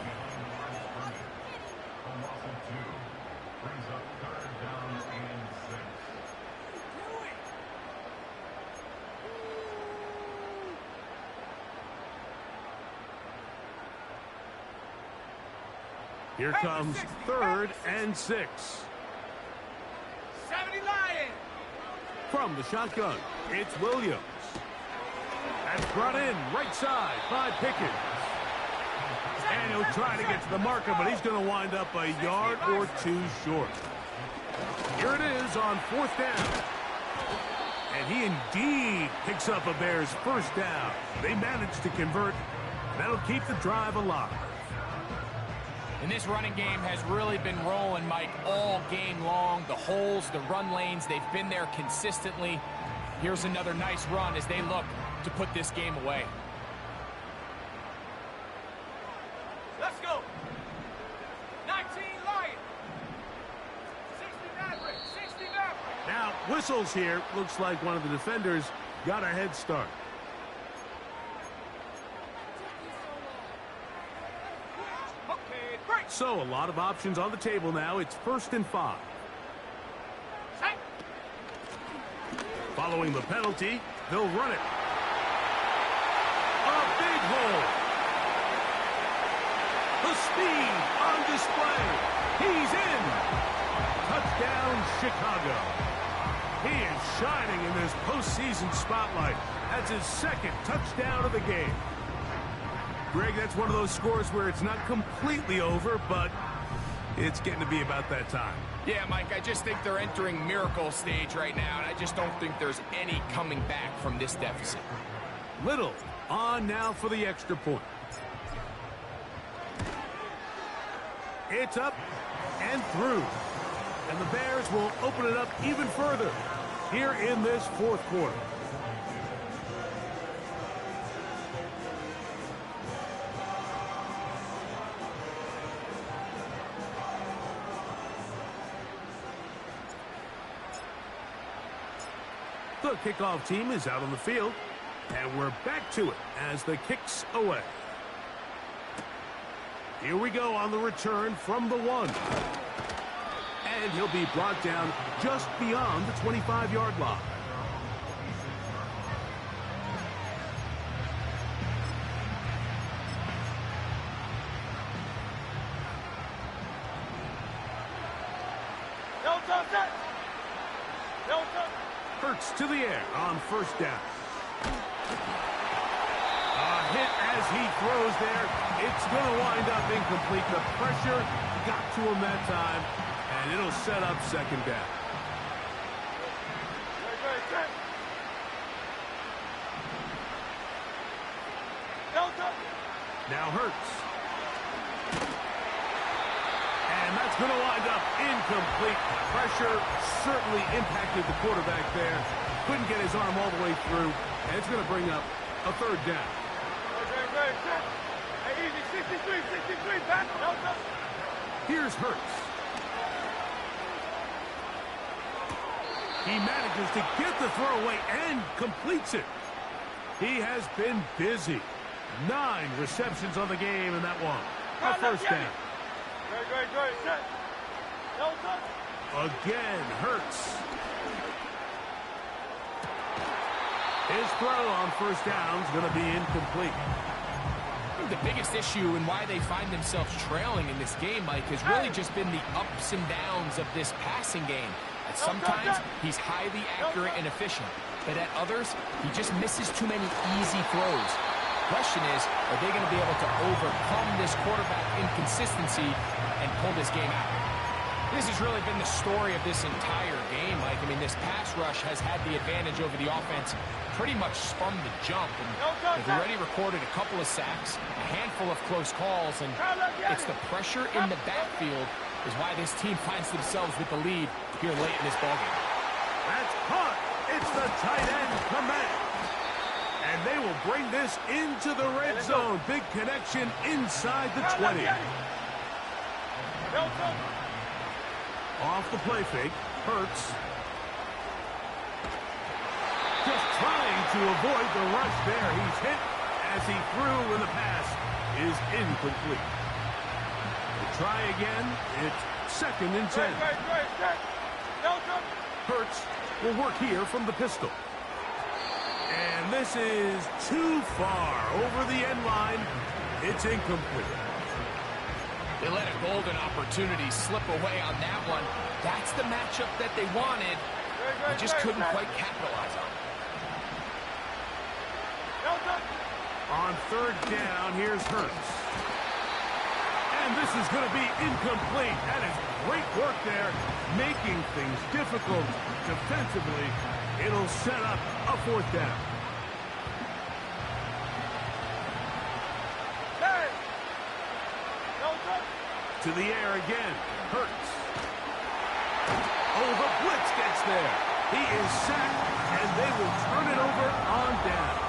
Here comes 3rd and 6. 70 Lions. From the shotgun, it's Williams. That's brought in right side by Pickens. And he'll try to get to the marker, but he's going to wind up a yard or 2 short. Here it is on 4th down. And he indeed picks up a Bears 1st down. They managed to convert. That'll keep the drive alive. And this running game has really been rolling, Mike, all game long. The holes, the run lanes, they've been there consistently. Here's another nice run as they look to put this game away. Let's go. 19 Lions. 60 Maverick. 60 Maverick. Now, whistles here. Looks like one of the defenders got a head start. Okay, break. So, a lot of options on the table now. It's 1st and 5. Set. Following the penalty, they'll run it. A big hole. The speed on display. He's in. Touchdown. Touchdown, Chicago. He is shining in this postseason spotlight. That's his second touchdown of the game. Greg, that's one of those scores where it's not completely over, but it's getting to be about that time. Yeah, Mike, I just think they're entering miracle stage right now, and I just don't think there's any coming back from this deficit. Little on now for the extra point. It's up and through. And the Bears will open it up even further here in this fourth quarter. The kickoff team is out on the field, and we're back to it as the kick's away. Here we go on the return from the 1. And he'll be brought down just beyond the 25-yard line. Hurts to the air on first down. A hit as he throws there. It's going to wind up incomplete. The pressure got to him that time, and it'll set up second down. Now Hurts. And that's going to wind up incomplete. Pressure certainly impacted the quarterback there. Couldn't get his arm all the way through, and it's going to bring up a third down. Here's Hurts. He manages to get the throw away and completes it. He has been busy. 9 receptions on the game in that one. A first down. Again, Hurts. His throw on first down is going to be incomplete. The biggest issue and why they find themselves trailing in this game, Mike, has really just been the ups and downs of this passing game. At sometimes, he's highly accurate and efficient, but at others, he just misses too many easy throws. The question is, are they going to be able to overcome this quarterback inconsistency and pull this game out? This has really been the story of this entire game, Mike. I mean, this pass rush has had the advantage over the offense pretty much from the jump. And they've already recorded a couple of sacks, a handful of close calls, and it's the pressure in the backfield is why this team finds themselves with the lead here late in this ballgame. That's caught. It's the tight end command. And they will bring this into the red zone. Big connection inside the 20. Off the play fake, Hurts. Just trying to avoid the rush there. He's hit as he threw when the pass is incomplete. We'll try again. It's 2nd and 10. Hurts will work here from the pistol. And this is too far over the end line. It's incomplete. They let a golden opportunity slip away on that one. That's the matchup that they wanted. They just couldn't quite capitalize on it. On 3rd down, here's Hurts. And this is going to be incomplete. That is great work there, making things difficult defensively. It'll set up a 4th down. To the air again, Hurts. Oh, the blitz gets there. He is sacked, and they will turn it over on down.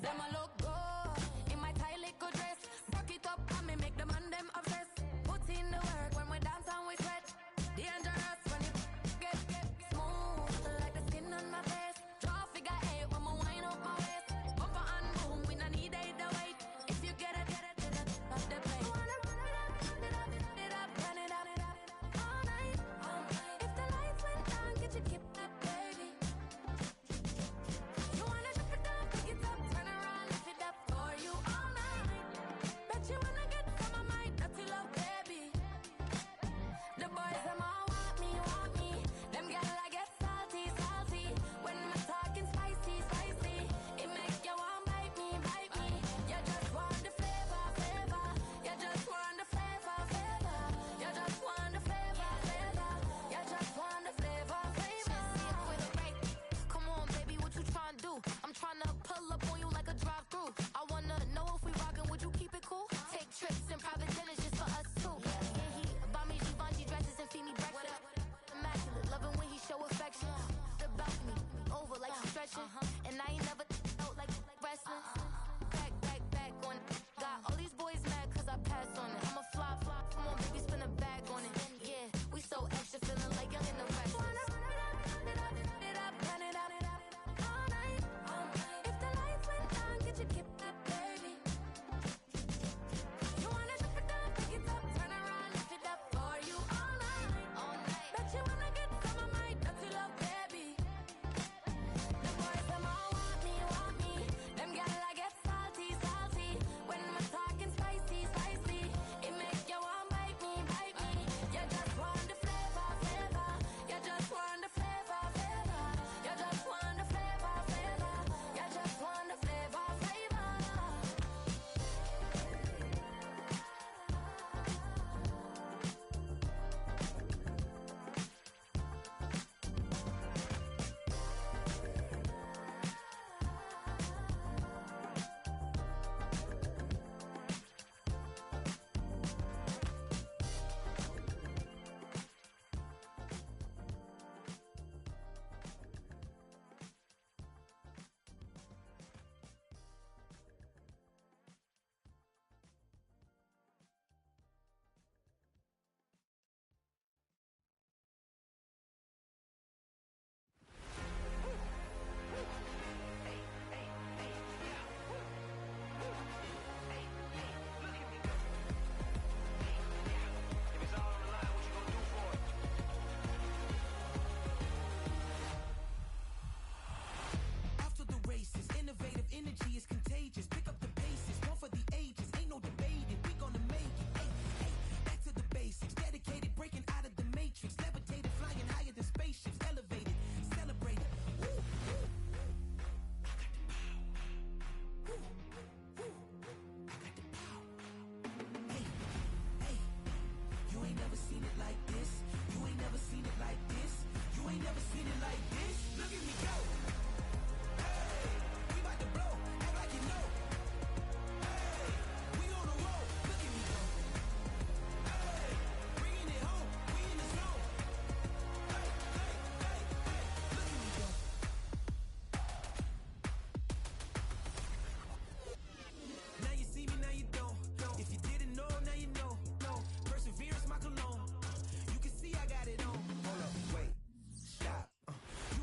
Them a look good in my tight little dress. Rock it up and me make the man them obsessed. Put in the work when we dance and we sweat. Dangerous when it get smooth like the skin on my face. Draw figure 8 when we wind up my waist. Bumper and boom, we no need either wait. If you get it, off the plate. Wanna run it up, run it up, all night. If the lights went down, get your kip up, baby. You wanna drop it down, pick it up, turn around, lift it up for you all night. Bet you wanna get some of my dirty love, baby. The boys them all want me. Them gyal I get salty. When I'm talking spicy. It make you want bite me. You just want the flavor. You just want the flavor. You just want the flavor. You just want the flavor. With a break. Come on, baby, what you tryna do? I'm tryna pull up on you like a drive-through. I wanna know if we rockin', would you keep it cool? Take trips and private dinners just for us two. Yeah, he buy me Givenchy dresses and feed me breakfast. Immaculate, loving when he show affection. The balcony, over like she's stretching. And I ain't never out like wrestling. Back on it. Got all these boys mad cause I passed on it. I'm a flop. Come on, baby, spin a bag on it. Yeah, we so extra, feeling like young in the rest. Run it up, all night. If the lights went down, get your kip up, baby. You wanna drop it down, pick it up, turn around, lift it up for you all night. Bet you wanna get some of my dirty love, baby. The boys them all want me. Them gyal I get salty. When I'm talking spicy. It make you want bite me. You just want the flavor. You just want the flavor. You just want the flavor. You just want the flavor. After the races, innovative energy is contagious. Pick up the paces, one for the ages. Ain't no debating, we gonna make it. Back to the basics, dedicated, breaking out of the matrix. Levitated, flying higher than spaceships. Elevated, celebrated. Woo, woo. I got the power. Woo, woo. I got the power. Hey, you ain't never seen it like this. You ain't never seen it like this. You ain't never seen it like this. Look at me go. We about to blow, act like you know. Hey, we on a roll, look at me go. Hey, bringing it home, we in the zone. Hey, look at me go. Now you see me, now you don't. If you didn't know, now you know. Perseverance, my cologne. You can see I got it on. Hold up, wait, stop. You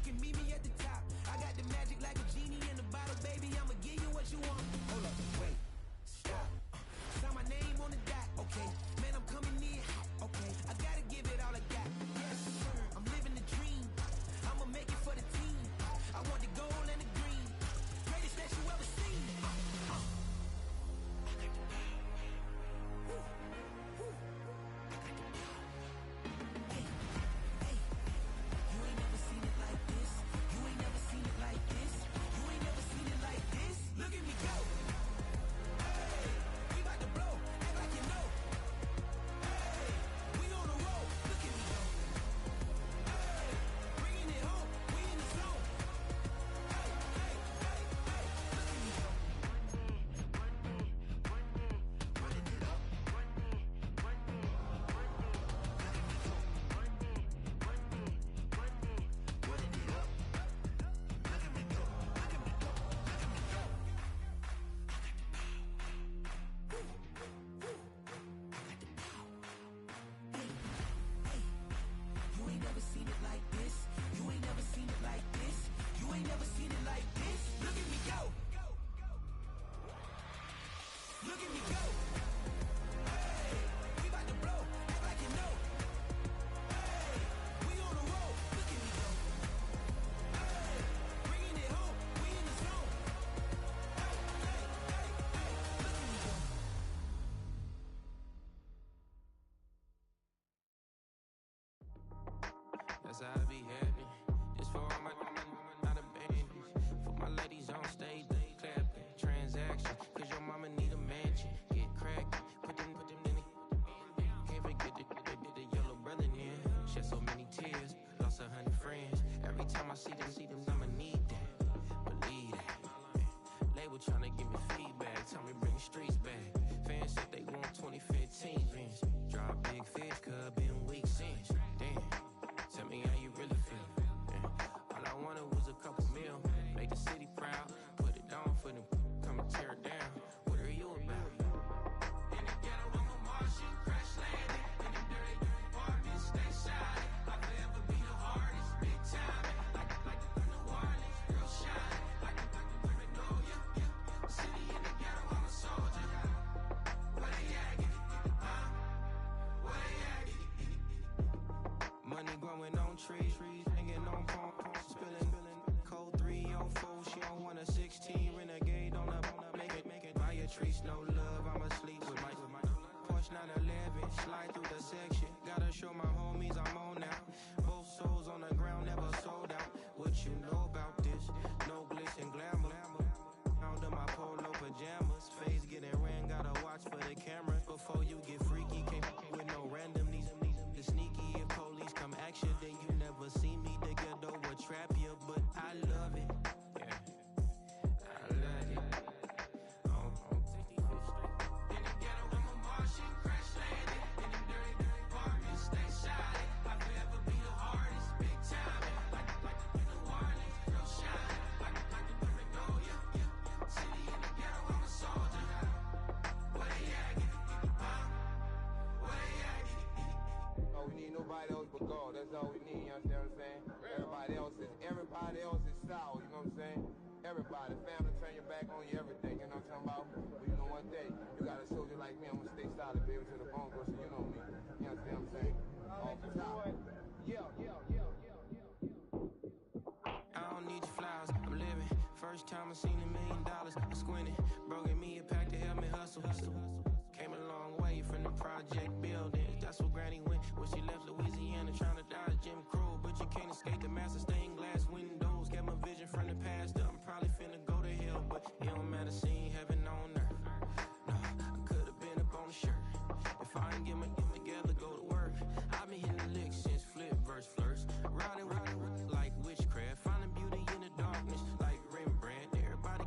I'ma need a mansion. Get cracked, put them in it. Can't forget the yellow brother near. Shed so many tears, lost 100 friends. Every time I see them, I'ma need that. Believe that. Label tryna give me feedback, tell me bring the streets back. Fans said they want 2015 Vince. Drop big fish, cuz been weeks since. Damn, tell me how you really feel. All I wanted was a couple mil, make the city proud, put it on for them, come and tear it down. What are you about? In the ghetto, I'm a Martian, crash landing. In the dirty apartments, stay shy. I'll forever be the hardest, big time. Like New Orleans, real shine. Like Magnolia, city in the ghetto, I'm a soldier. Where they at? Where they at? Money growing on trees, hanging on palm, spilling. Code 304, she don't want a 16. Renegade on the make it. Buy a trees, no love, I'ma sleep with my Porsche 911, slide through the section. Gotta show my homies I'm on now. Both souls on the ground, never sold out. What you know about this? No glitz and glamour. Under my polo pajamas, face getting ran, gotta watch for the cameras. Before you get freaky, can't with no random. The sneaky, if police come action, then you never see me. The ghetto will trap you, but I love it. Yeah, I love it. On 65th Street. In the ghetto, I'm a Martian, crash landing. In the dirty apartments, stay shy. I'll forever be the hardest, big time. Like New Orleans, real shine. Like Magnolia, city in the ghetto, I'm a soldier. Where they at? Where they at? Oh, we need nobody else but God. That's all we need, you understand what I'm saying? Everybody else is sour, you know what I'm saying? Everybody, family, turn your back on you, everything, you know what I'm talking about? But you know one day, you got a soldier like me, I'm gonna stay solid, baby, to the bone, so you know me. You understand what I'm saying? Off the top. Yeah. I don't need your flowers, I'm living. First time I seen $1 million, I squinted. Bro, give me a pack to help me hustle. Came a long way from the project buildings. That's where Granny went when she left Louisiana, trying to dodge Jim Crow. But you can't escape the master stained glass windows. Got my vision from the past. I'm probably finna go to hell, but it don't matter, seeing heaven on earth. No, I could've been up on the shirt. If I ain't get my get together, go to work. I've been hitting the licks since flip verse first. Riding like witchcraft, finding beauty in the darkness like Rembrandt. Everybody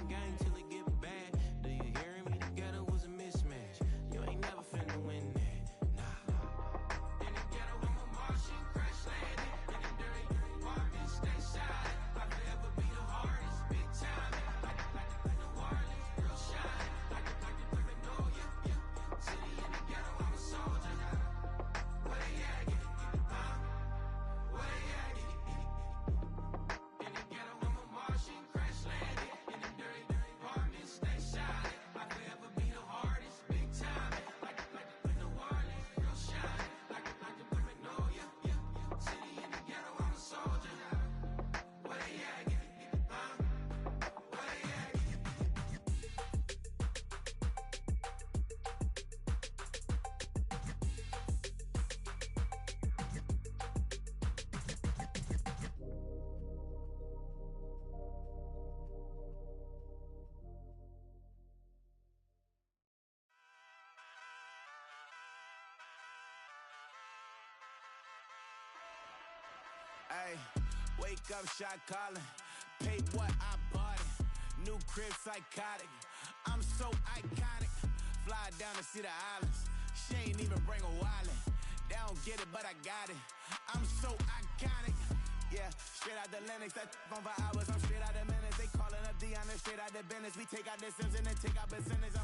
gang till it get bad. Do you hear me? Together was a mismatch. You ain't never finna win that. Nah. In the ghetto, I'm a Martian, crash landing. In the dirty apartments, stay shy. I'll forever be the hardest, big time. Like New Orleans, real shine. Like Magnolia, city in the ghetto, I'm a soldier. Where they at? Where they at? In the ghetto, I'm a Martian, crash landing. In the dirty apartments, stay shy. I'll forever be the hardest, big time. Like New Orleans, real shine. Like Magnolia, city in the ghetto, I'm a soldier. Where they at? Where they at? Ay, wake up, shot calling. Paid what I bought it. New crib, psychotic. I'm so iconic. Fly down to see the islands. She ain't even bring a wallet. They don't get it, but I got it. I'm so iconic. Yeah, straight out the Lennox, that on for hours. I'm straight out the minutes. They calling up Dion, straight out the business. We take out the Sims and then take out percentage.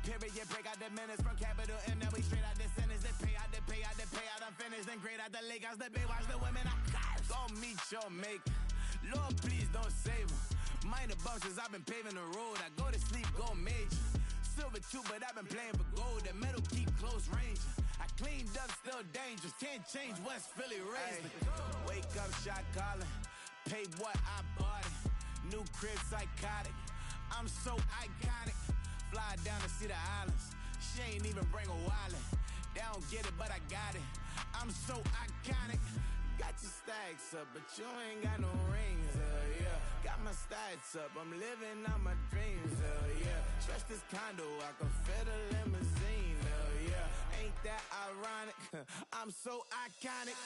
Period, break out the minutes from capital M. Now we straight out the sentence. They pay out, I'm finished. Then great out the Lakers, the Bay, watch the women. I got it. Go meet your maker. Lord, please don't save them. Minor bumps as I've been paving the road. I go to sleep, go major. Silver too, but I've been playing for gold. The metal keep close range. I cleaned up, still dangerous. Can't change West Philly raised. Wake up, shot calling. Paid what I bought it. New crib, psychotic. I'm so iconic. Fly down to see the islands. She ain't even bring a wallet. They don't get it, but I got it. I'm so iconic. Got your stacks up, but you ain't got no rings, yeah. Got my stats up, I'm living out my dreams, yeah. Stretch this condo, I can fit a limousine. Yeah, ain't that ironic? I'm so iconic.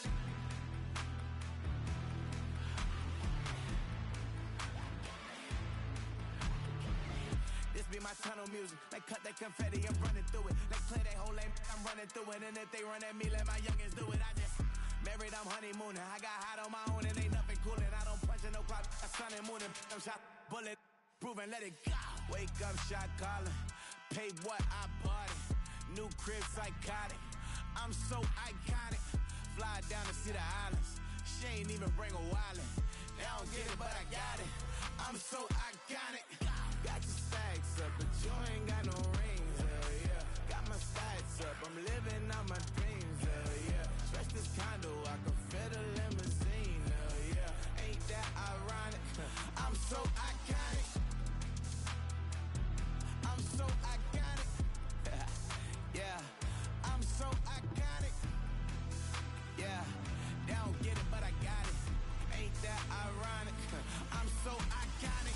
This be my tunnel music. They cut that confetti, I'm running through it. They play that whole lane, I'm running through it. And if they run at me, let my youngins do it. I just married, I'm honeymooning. I got hot on my own and ain't nothing coolin'. I don't punch in no clock, I sun and moon. I'm shot, bullet, proven, let it go. Wake up, shot calling. Pay what I bought it. New crib, psychotic. I'm so iconic. Fly down to see the islands. She ain't even bring a wallet. They don't get it, but I got it. I'm so iconic. Got your stacks up, but you ain't got no rings, hell yeah. Got my stats up, I'm living out my dreams, hell yeah. Stretch this condo, I can fit a limousine, hell yeah. Ain't that ironic? I'm so iconic. I'm so iconic. Yeah, I'm so iconic. Yeah, they don't get it, but I got it. Ain't that ironic? I'm so iconic.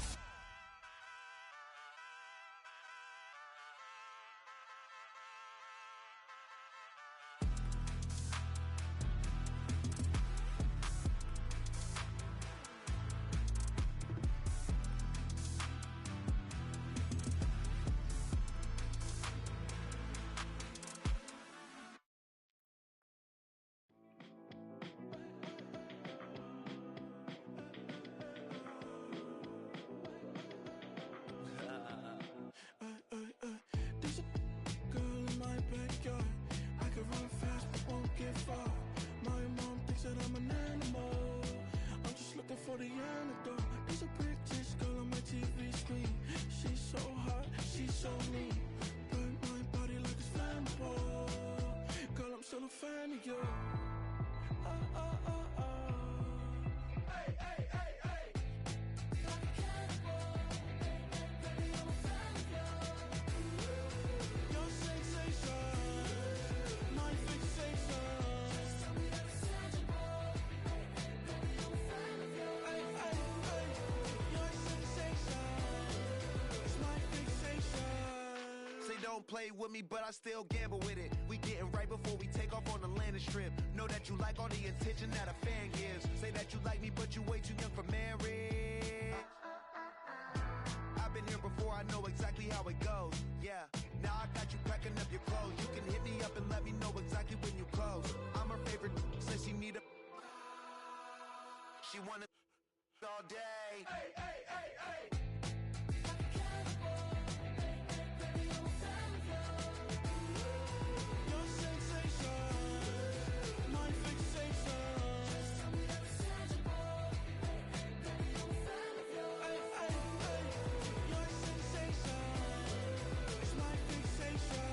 There's a girl in my backyard. I can run fast but won't get far. My mom thinks that I'm an animal. I'm just looking for the antidote. There's a British girl on my TV screen. She's so hot, she's so mean. Burn my body like it's flammable. Girl, I'm still a fan of you. Hey, hey, hey, hey. Like a cannibal. Baby, I'm a fan of you. Your sensation, my fixation. Just tell me that it's tangible. Baby, I'm a fan of you. Hey, hey, hey. Your sensation is my fixation. Say don't play with me, but I still gamble with it. We getting right before we take off on the landing strip. Know that you like all the attention that a fan gives. Say that you like me, but you way too young for marriage. I've been here before, I know exactly how it goes. Yeah, now I got you packing up your clothes. You can hit me up and let me know exactly when you close. I'm her favorite, says she need a. She wanna all day. Hey, hey, hey, hey. Your sensation, my fixation. Just tell me that it's tangible. Baby, I'm a fan of you. Hey, hey, hey. Your sensation is my fixation.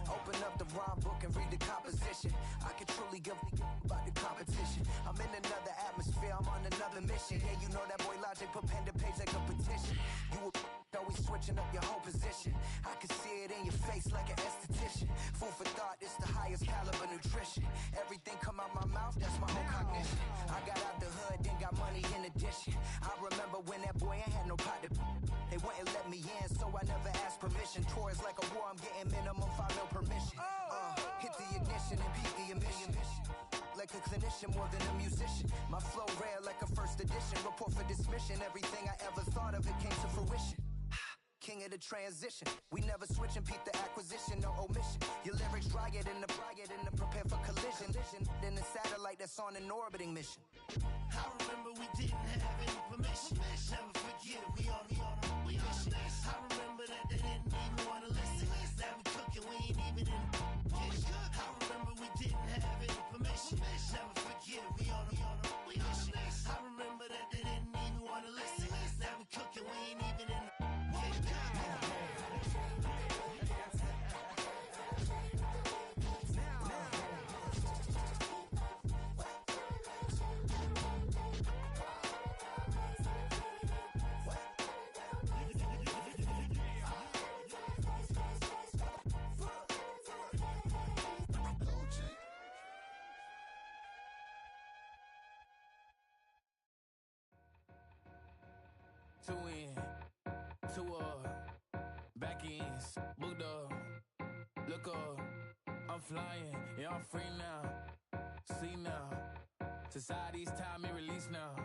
Open up the rhyme book and read the composition. I can truly give a about the competition. I'm in another atmosphere, I'm on another mission. Yeah, you know that boy Logic put pen to page like a petition. You always switching up your whole position. I can see it in your face like an esthetician. Food for thought, it's the highest biggest caliber nutrition. Everything come out my mouth, that's my own cognition. I got out the hood, then got money in addition. I remember when that boy ain't had no pot to. They wouldn't let me in, so I never asked permission. Tours like a war, I'm getting minimum 5 mil permission. Hit the ignition and beat the emission. Like a clinician more than a musician. My flow rare like a first edition. Report for dismission. Everything I ever thought of, it came to fruition. King of the transition. We never switch and peep the acquisition, no omission. Your lyrics dry it in the prepare for collision. Then the satellite that's on an orbiting mission. I remember we didn't have any permission. Never forget we on a mission. I remember that they didn't even want to listen. Now we cooking, we ain't even in the kitchen. I remember we didn't have any permission. Never forget we on a mission. I remember that they didn't even want to listen. Now we cooking, we ain't even in the Two in, two back ends, booked up, look up, I'm flying, yeah, I'm free now, see now, society's time me release now,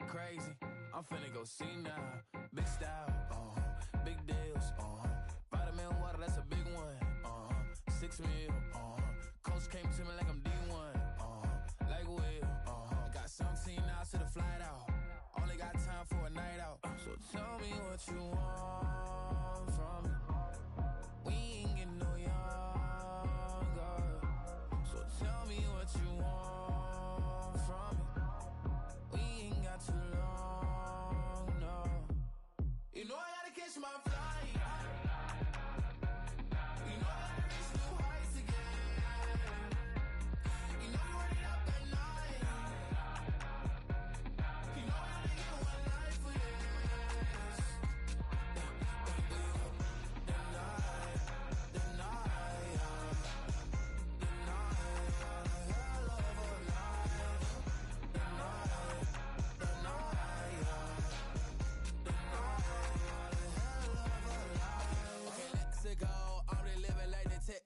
crazy, I'm finna go see now, big style, big deals, vitamin water, that's a big one, 6 mil, coach came to me like I'm D1, like Will, got 17 hours to the flight out. Only got time for a night out. So tell me what you want from me. We ain't getting no younger. So tell me what you want from me. We ain't got too long, no. You know I gotta catch my flight. You know I gotta reach new heights again. You know you run it up at night. You know I gotta get one life for this.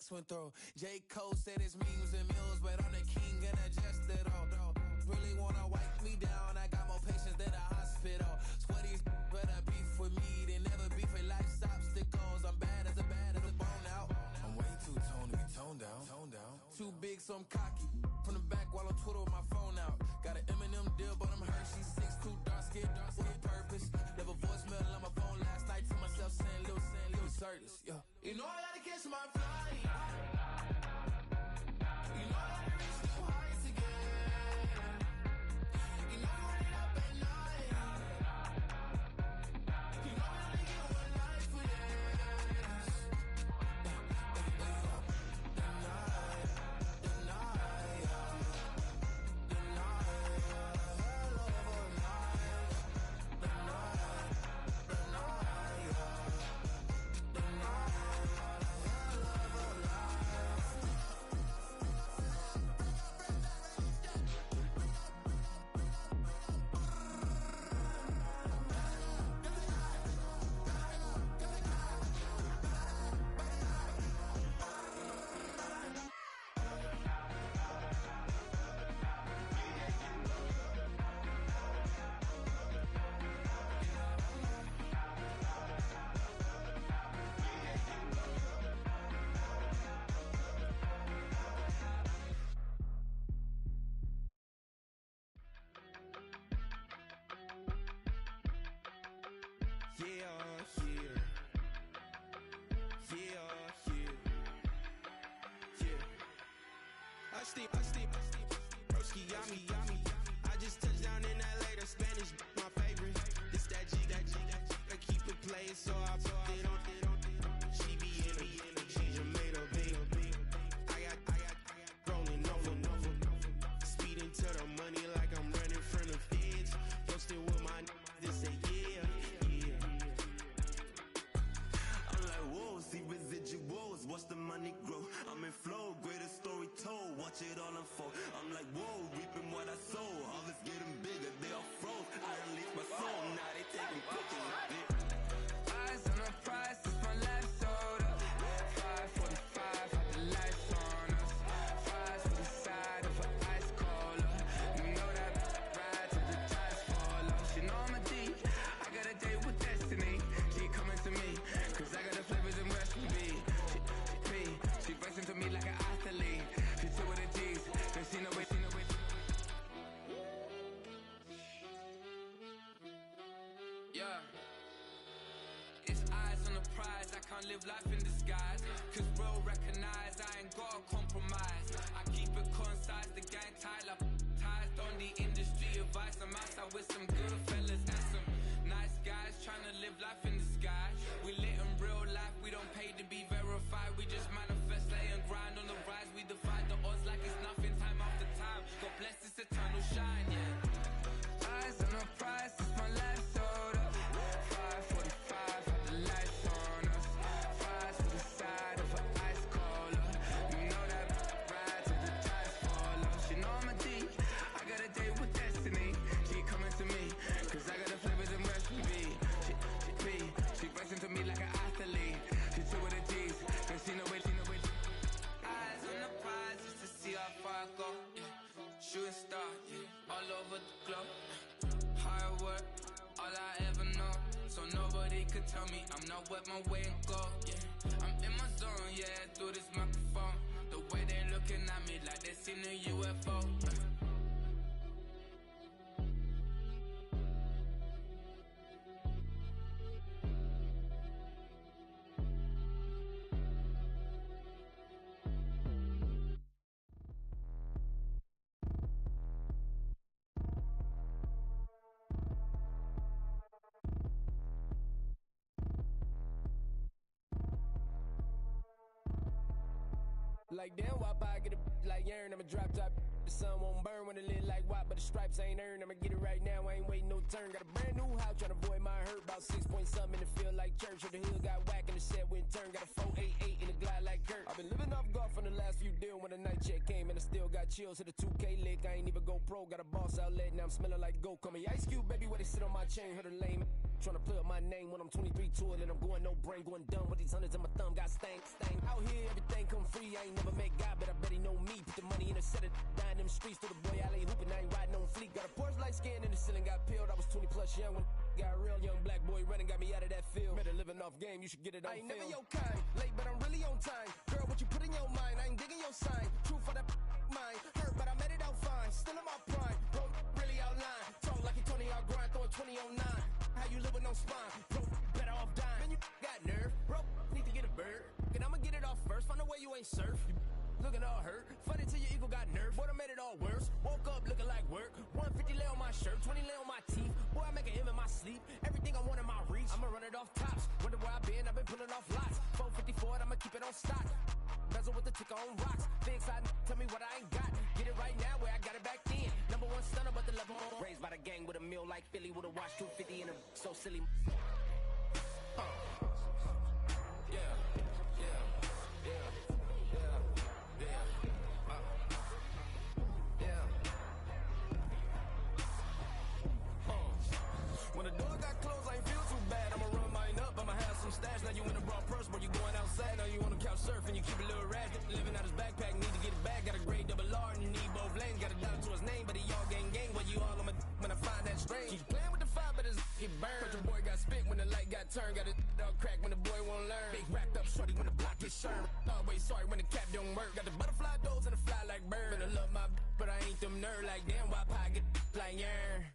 Went through. J. Cole said it's memes and mills, but I'm the king and adjust it all. Really wanna wipe me down, I got more patience than a hospital. Sweaties better beef with me than never beef with life's obstacles. I'm bad as a bone out. I'm way too toned to be toned down. Too big, so I'm cocky. From the back while I'm Twitter with my phone out. Got an Eminem deal, but I'm Hershey 6'2", dark skin, with a purpose. Never voicemail on my phone last night to myself saying Lil Curtis. Yeah. You know I gotta catch my flight. You know I gotta reach new heights again. You know you run it up at night. You know I only get one life for this. Broski got me. I just touched down in LA, the Spanish, my favorite. This that G, I keep it playing, so I put it on. She be in it, she just made a big. I got rolling over. Speeding to the money like I'm running from the feds. Posting with my they say yeah. I'm like, whoa, see residuals, watch the money grow. I'm in flow, greatest can't live life in disguise. Cause real recognize I ain't gotta compromise. I keep it concise, the gang tight like ties. On the industry advice, I'm outside with some good fellas and some nice guys trying to live life in disguise. We lit in real life, we don't pay to be verified. We just manifest, lay and grind on the rise. We defy the odds like it's nothing, time after time. God bless this eternal shine, yeah. Eyes on the prize, it's my last order. 5:45, had the lights on us. Fries to the side of an ice caller. You know that ride till the ties fall off. You know I'm a D, I got a date with destiny. She coming to me, cause I got the flavors and recipe. She racing to me like an athlete. She two with the G's, and she know it. Eyes on the prize just to see how far I go. Yeah. Shooting star, yeah. All over the globe. Hard work, all I ever know. So nobody could tell me I'm not wet my way and go. Yeah. I'm in my zone, yeah, through this microphone. The way they looking at me like they seen a UFO. Like damn, why I get a like urn? I'ma drop top. The sun won't burn when it lit like wop, but the stripes ain't earned. I'ma get it right now, I ain't waiting no turn. Got a brand new house, tryna avoid my hurt. About 6 point something in the field like church. Or the hill got whack and the set went turn. Got a 488 in the glide like Kurt. I've been living off golf on the last few deals. When the night check came and I still got chills. Hit a 2K lick, I ain't even go pro. Got a boss outlet, now I'm smelling like gold. Call me Ice Cube, baby, where they sit on my chain. Heard a lame tryna play up my name when I'm 23 to it. And I'm going no brain, going dumb with these hundreds in my thumb. Got stank. Out here, everything come free. I ain't never met God, but I bet he know me. Put the money in a set of down them streets. Through the boy alley hooping, I ain't riding on fleek. Got a Porsche light skin in the ceiling, got peeled. I was 20 plus young when got real. Young black boy running, got me out of that field. Better living off game, you should get it on film. I ain't never your kind, late but I'm really on time. Girl, what you put in your mind, I ain't digging your sign. True for that mind, hurt but I made it out fine. Still in my prime, bro, really outline. Talk like you 20 out grind, throwing 20 on 9. How you live with no spine, bro, better off dying. Man, you got nerve, bro, need to get a bird. And I'ma get it off first, find a way you ain't surf. You looking all hurt, funny till your ego got nerve. Boy, I made it all worse, woke up looking like work. 150 lay on my shirt, 20 lay on my teeth. Boy, I make an M in my sleep, everything I want in my reach. I'ma run it off tops, wonder where I've been pulling off lots. 454, I'ma keep it on stock. Bezel with the ticker on rocks. Big side, tell me what I ain't got. Get it right now where I got it back then. Number one stunner, but the level raised by the gang with a meal like Philly with a watch 250 in a so silly. When the door got closed, I ain't feel too bad. I'ma run mine up, I'ma have some stash. Now you in a broad purse, but you going outside. Now you on the couch surfing, you keep a little ratchet. Living out his backpack, need to get it back. Got a grade double R and you need both lanes. Got a dollar to his name, but he all gang. Well, you all on my when I find that strange. Keep playing with the fire, but his get burned. But your boy got spit when the light got turned. Got it all crack when the boy won't learn. Big wrapped up shorty when the block gets shurned. Always sorry when the cap don't work. Got the butterfly doors and the fly like bird. And I love my but I ain't them nerd like damn. Why pie get like yarn?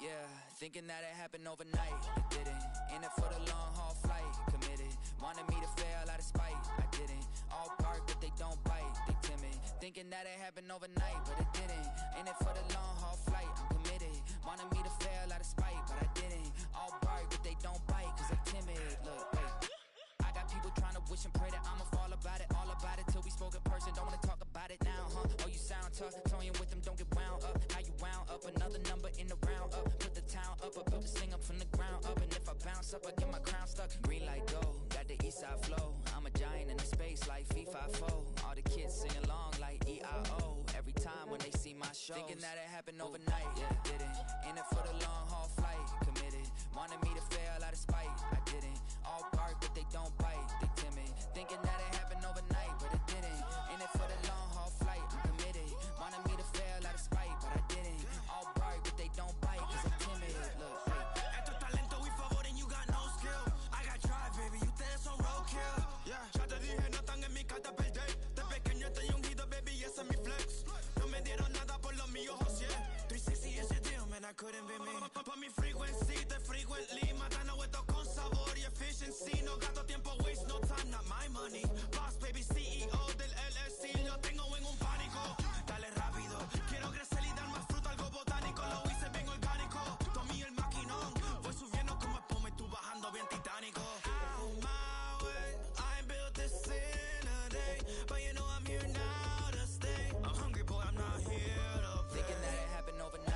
Yeah, thinking that it happened overnight, it didn't. In it for the long haul flight, committed. Wanted me to fail out of spite, I didn't. All bark but they don't bite, they timid. Thinking that it happened overnight, but it didn't. In it for the long haul flight, I'm committed. Wanted me to fail out of spite, but I didn't. All bark but they don't bite, cause they timid. Look, wait. I got people trying to wish and pray that I'ma fall about it. All about it till we spoke in person, don't wanna talk about it now, huh? Oh, you sound tough, toying with them, don't get wound up. How you wound up, another number in the round up. Put the town up, I built this thing up from the ground up. And if I bounce up, I get my crown stuck. Green light go, got the east side flow. I'm a giant in the space like FIFA 4. All the kids sing along like EIO. Every time when they see my show, thinking that it happened overnight, yeah, didn't. In it for the long haul flight, committed. Wanted me to fail out of spite, I didn't. All bark but they don't bite, they timid. Thinking that it happened overnight, but it didn't. In it for the long haul flight, I'm committed. Wanted me to fail out of spite, but I didn't. All bark but they don't bite, cause I'm timid. Look, Esto es talento y favor and you got no skill. I got drive, baby, ustedes son roadkill. Yeah, ya te dije, no están en mi carta perder. De pequeño estoy ungido, baby, ese es mi flex. No me dieron nada por lo mío, José. 360 ese deal, man, couldn't be me. Pa' mi frequency, te frequently. Matando esto con sabor y efficiency. No gasto tiempo, waste no time, not my money. Boss baby, CEO del LLC. Lo tengo en un pánico. Dale rápido, quiero crecer y dar más fruto, algo botánico. Lo hice bien orgánico. Tomé el maquinón. Voy subiendo como espuma y tú bajando bien titánico. Out my way, I ain't built this in a day. But you know I'm here now to stay. I'm hungry, boy, I'm not here to play. Thinking that it happened overnight.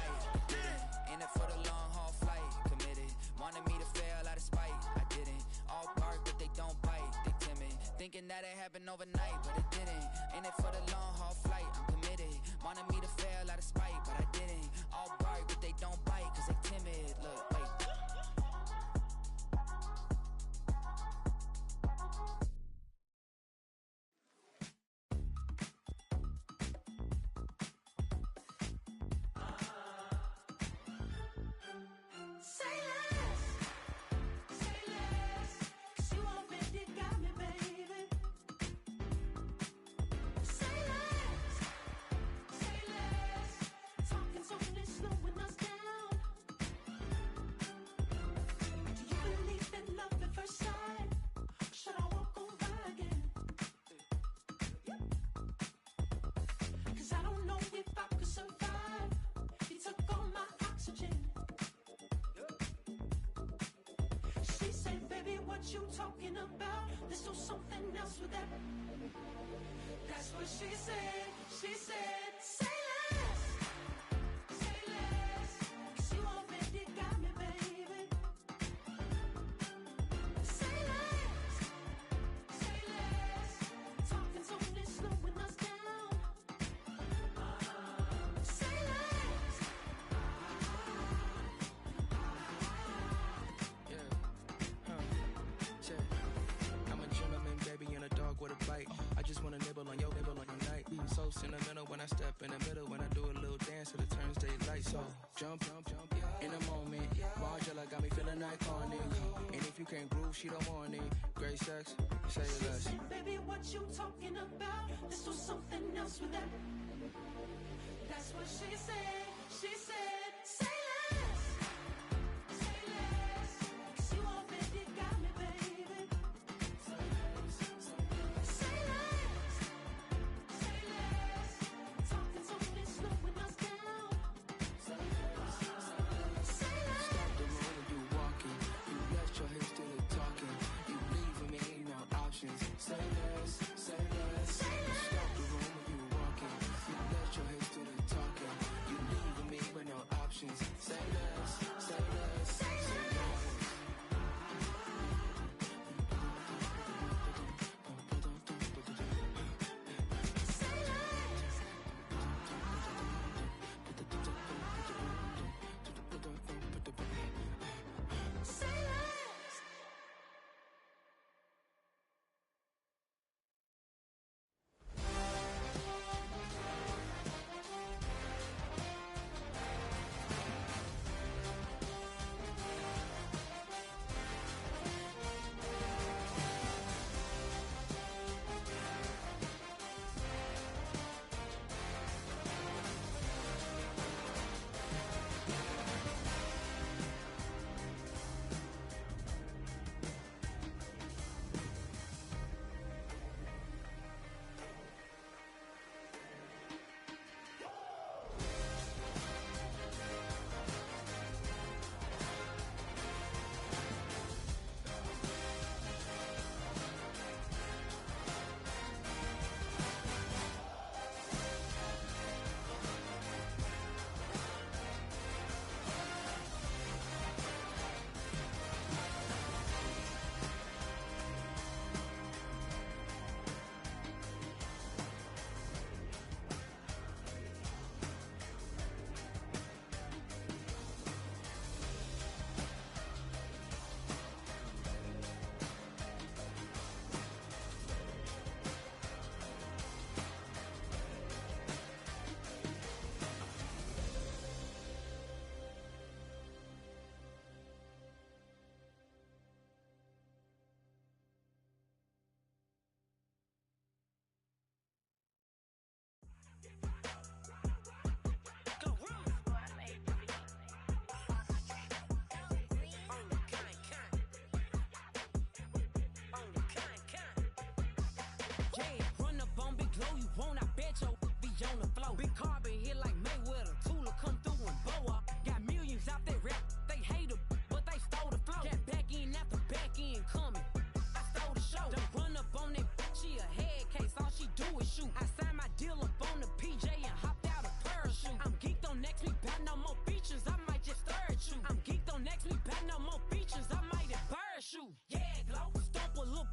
In it for the long haul flight. Committed. Wanted me to fail out of spite. I didn't. All bark, but they don't bite. They timid. Thinking that it happened overnight, but it didn't. In it for the long haul flight. I'm committed. Wanted me to fail out of spite, but I didn't. All bark, but they don't bite, cause they timid. Look, wait. Say less, 'cause you already got me, baby. Say less, talking so really slowing us down. Do you believe in love at first sight? Should I walk on by again? 'Cause I don't know if I could survive. You took all my oxygen. She said, baby, what you talking about? Let's do something else with that. That's what she said. She said, say less, 'cause you already got me, baby. Say less, talking so really slowing us down. Say less. I'm a gentleman, baby, and a dog with a bite. I just wanna nibble on your night. So sentimental when I step in the middle. When I do a little dance till it turns daylight. So jump, in a moment. Margella got me feeling iconic. And if you can't groove, she don't want it. Great sex, say She less. said, baby, what you talking about? Let's do something else with that. That's what she said. She said, say less, 'cause you already got me, baby. Say less, talking so really slowing us down. Say less. The road when you walking, you let your hips do the talking. You leaving me no options. Say less, say less. Stop the room when you walking. You let your hips do the talking. You leaving me with no on the floor. Big carbon hit like Mayweather. Tula come through and boa. Got millions out there rap. They hate her, but they stole the flow. Got back in after back in coming. I stole the show. Don't run up on that bitch. She a head case. All she do is shoot. I signed my deal up on the PJ and hopped out a parachute. I'm geeked on next week. About no more features. I might just stir at you. I'm geeked on next week. About no more features. I might embarrass you. Yeah, glow. Stomp a little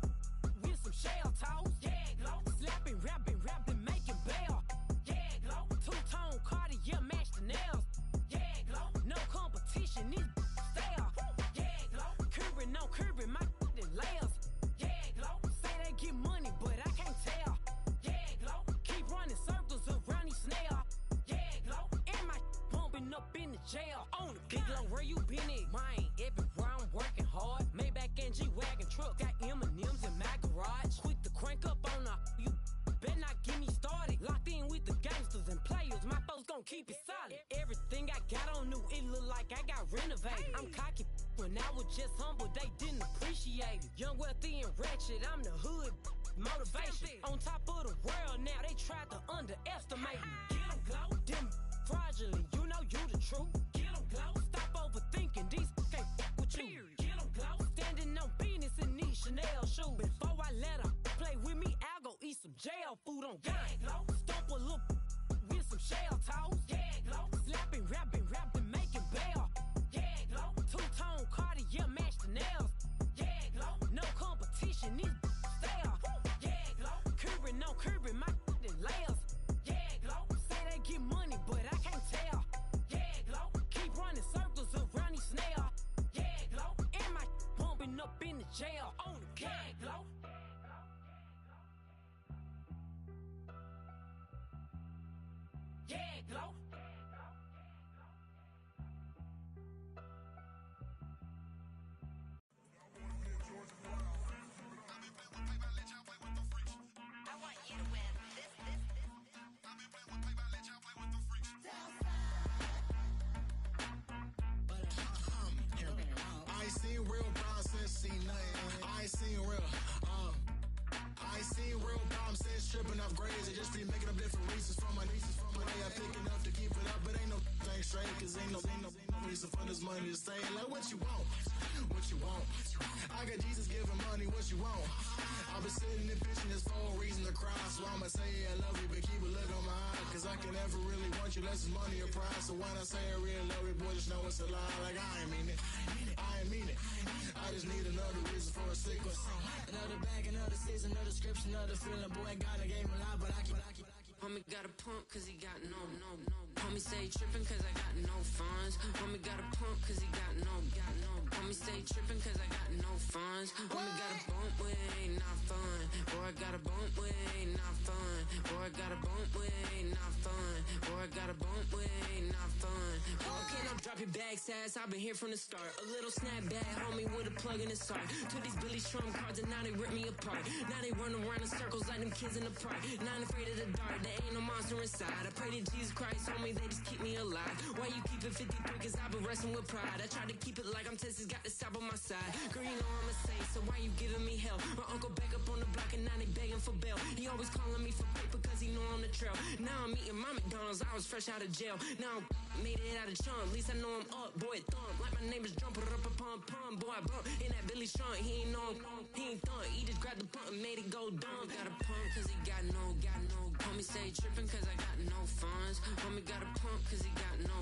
with some shell toes. Yeah, glow. Slapping, rapping, making bail. Yeah, glow. Two-tone Cartier match the nails. Yeah, glow. No competition, these stale. Yeah, glow. Curbing, no curbing, my layers. Yeah, glow. Say they get money, but I can't tell. Yeah, glow. Keep running circles around these snails. Yeah, glow. And my bumping up in the jail. On the big glow, where you been at? Mine, everywhere I'm working hard. Maybach and G-Wagon truck. Got M&M's in my garage. Quick to crank up on her. You better not get me started. Locked in with the gangsters and players. My folks gon' keep it solid. Everything I got on new, it look like I got renovated. I'm cocky when I was just humble, they didn't appreciate it. Young, wealthy, and ratchet, I'm the hood motivation. On top of the world now, they tried to underestimate me. Get 'em glow, them fraudulent, you know you the truth. Get 'em glow, stop overthinking, these can't fuck with you. Get 'em glow, standing on business in these Chanel shoes. Before I let her play with me, I'll go eat some jail food on God. Glow, stomp a little with some shell toes. Yeah, glow, slapping, rapping, making bail. Yeah, glow, two-tone Cartier match the nails. Yeah, glow, no competition, these stale. Yeah, glow, curbing, no curbing, my layers. Yeah, glow, say they get money, but I can't tell. Yeah, glow, keep running circles around these snails. Yeah, glow, and my bumping up in the jail. On the yeah, glow. Yeah, glow. I ain't seen real problems since seen nothing. I ain't seen real problems since tripping off grades. They just be making up different reasons for my nieces. From my way I pick enough to keep it up, but ain't no thing straight. Cause ain't no reason for this money to stay. Like what you want? What you want? I got Jesus giving money, what you want? I've been sitting and pitching this for a reason to cry. So I'ma say I love you, but keep a look on my eye. Cause I can never really want you unless it's money or pride. So when I say I really love you, boy, just know it's a lie. Like I ain't mean it. I ain't mean it. I just need another reason for a sequence. Another bag, another season, another description, another feeling. Boy, God, I gave him a lot, but I keep. Homie got a pump cause he got no. Homie stay trippin' cause I got no funds. Homie got a pump cause he got no. Homie stay trippin' cause I got no funds. Homie got a bump with ain't not fun. Boy, I got a bump with ain't not fun. Boy, I got a bump with ain't not fun. Boy, I got a bump with ain't not fun. Boy, can I drop your bag, sass? I've been here from the start. A little snapback, homie, with a plug in his heart. Took these Billy Strum cards and now they rip me apart. Now they run around in circles like them kids in the park. Not afraid of the dark, there ain't no monster inside. I pray to Jesus Christ, homie, they just keep me alive. Why you keep it 53? Cause I've been wrestling with pride. I try to keep it like I'm Texas, got the South on my side. Girl, you know I'm a saint, so why you giving me hell? My uncle back up on the block and now they begging for bail. He always calling me for paper cause he know I'm the trail. Now I'm eating my McDonald's, I was fresh out of jail. Now I made it out of chunk, at least I know I'm up. Boy, thump, like my name is Jumper up a pump. Boy, I bump in that Billy Strong, he ain't know he ain't thump. He just grabbed the pump and made it go dumb. Got a pump cause he got no. Homie stay trippin' cause I got no funds. Homie got a pump cause he got no.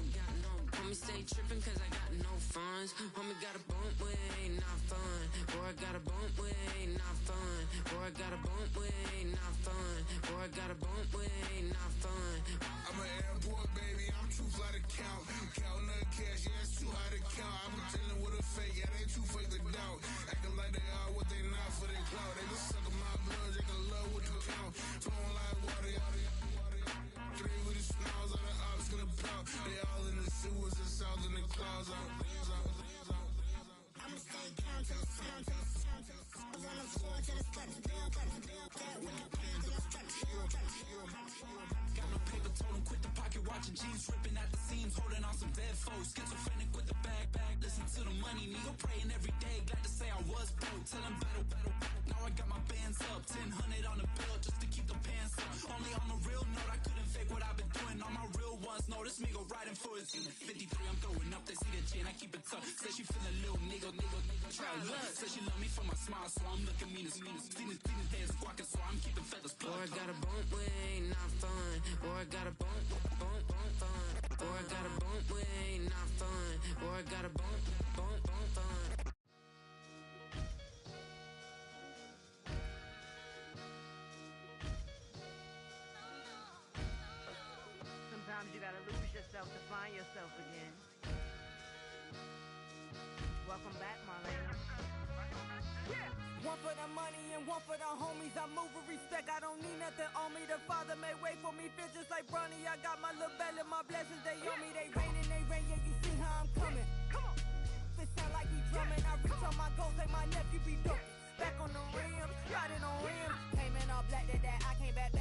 Homie stay trippin' cause I got no funds. Homie got a bump with ain't not fun. Boy, I got a bump with ain't not fun. Boy, I got a bump with ain't not fun. Boy, I got a bump with ain't not fun. I'm an airport baby, I'm too fly to count. Counting the cash, yeah, it's too high to count. I've been dealing with a fake, yeah, they too fake to doubt. Acting like they are what they not for their clout. They just suckin' my blood, they can love what you count. Flowing like water, three with the smiles on the ops gonna pop. They all in the sewers and south in the clouds. I'ma stay down to the sound, to the sound, to the sound. On the floor to the steps, build up, with the plan to the steps, Got no paper, told him quit the pocket, watching jeans ripping at the seams, holding on some dead foes. Schizophrenic with the bag, listen to the money, nigga praying every day. Glad to say I was broke, tell him battle. Now I got my bands up, 1000 on the bill just to keep the pants up. Only on the real note, I couldn't fake what I've been doing. All my real ones know this me go riding for his 53, I'm throwing up, they see the G and I keep it tough. Say she feeling little nigga, try love. Say she love me for my smile, so I'm looking mean as Seen his days squawking, so I'm keeping feathers plucked. Or I got a bump with ain't not fun. Or I got a bump fun. Or I got a bump with ain't not fun. Or I got a bump fun. Sometimes you gotta lose yourself to find yourself again. Welcome back, Marlena. Yeah. One for the money and one for the homies. I move with respect, I don't need nothing on me. The Father made way for me, fit just like Bronny. I got my little belly, my blessings, they on me. They rain, yeah, you see how I'm coming. Come on. It sound like he drumming. I reach on my goals like my nephew be dope. Back on the rims, riding on rims. Came in all black to that, I came back to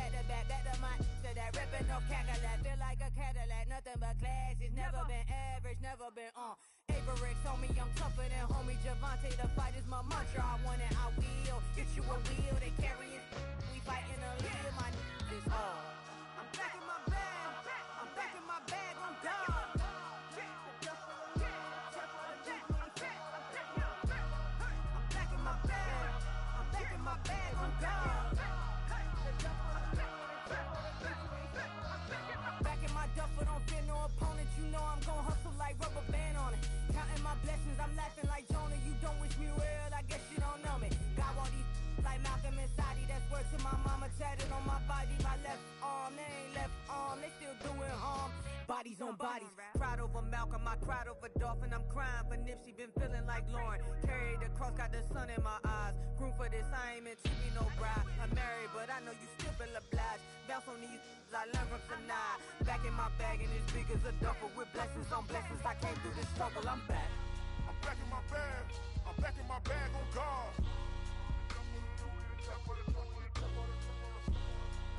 my to that. Ripping no Cadillac, feel like a Cadillac. Nothing but class, it's never been average, never been on. Averix on me, I'm tougher than homie Javante. The fight is my mantra, I want it, I will. Get you a wheel, they carry it. We fighting a lead, my is all. I'm back in my bag, I'm back in my bag on God. My bag on God. Back in my duffel, don't fear no opponent. You know I'm gon' hustle like rubber band on it. Counting my blessings, I'm laughing like Jonah. You don't wish me well, I guess you don't know me. Got all these like Malcolm and Sadie. That's word to my mama, tatted on my body. My left arm, they ain't left arm, they still doing harm. Bodies on bodies, cried over Malcolm, I cried over Dolphin. I'm crying for Nipsey, been feeling like Lauren. Carried the cross, got the sun in my eyes. Groom for this, I ain't meant to be no bride. I'm married, but I know you still feel obliged. Bounce on these, I learned from Sanaa. Back in my bag and as big as a duffel. With blessings on blessings, I came through this struggle, I'm back. I'm back in my bag, I'm back in my bag on God.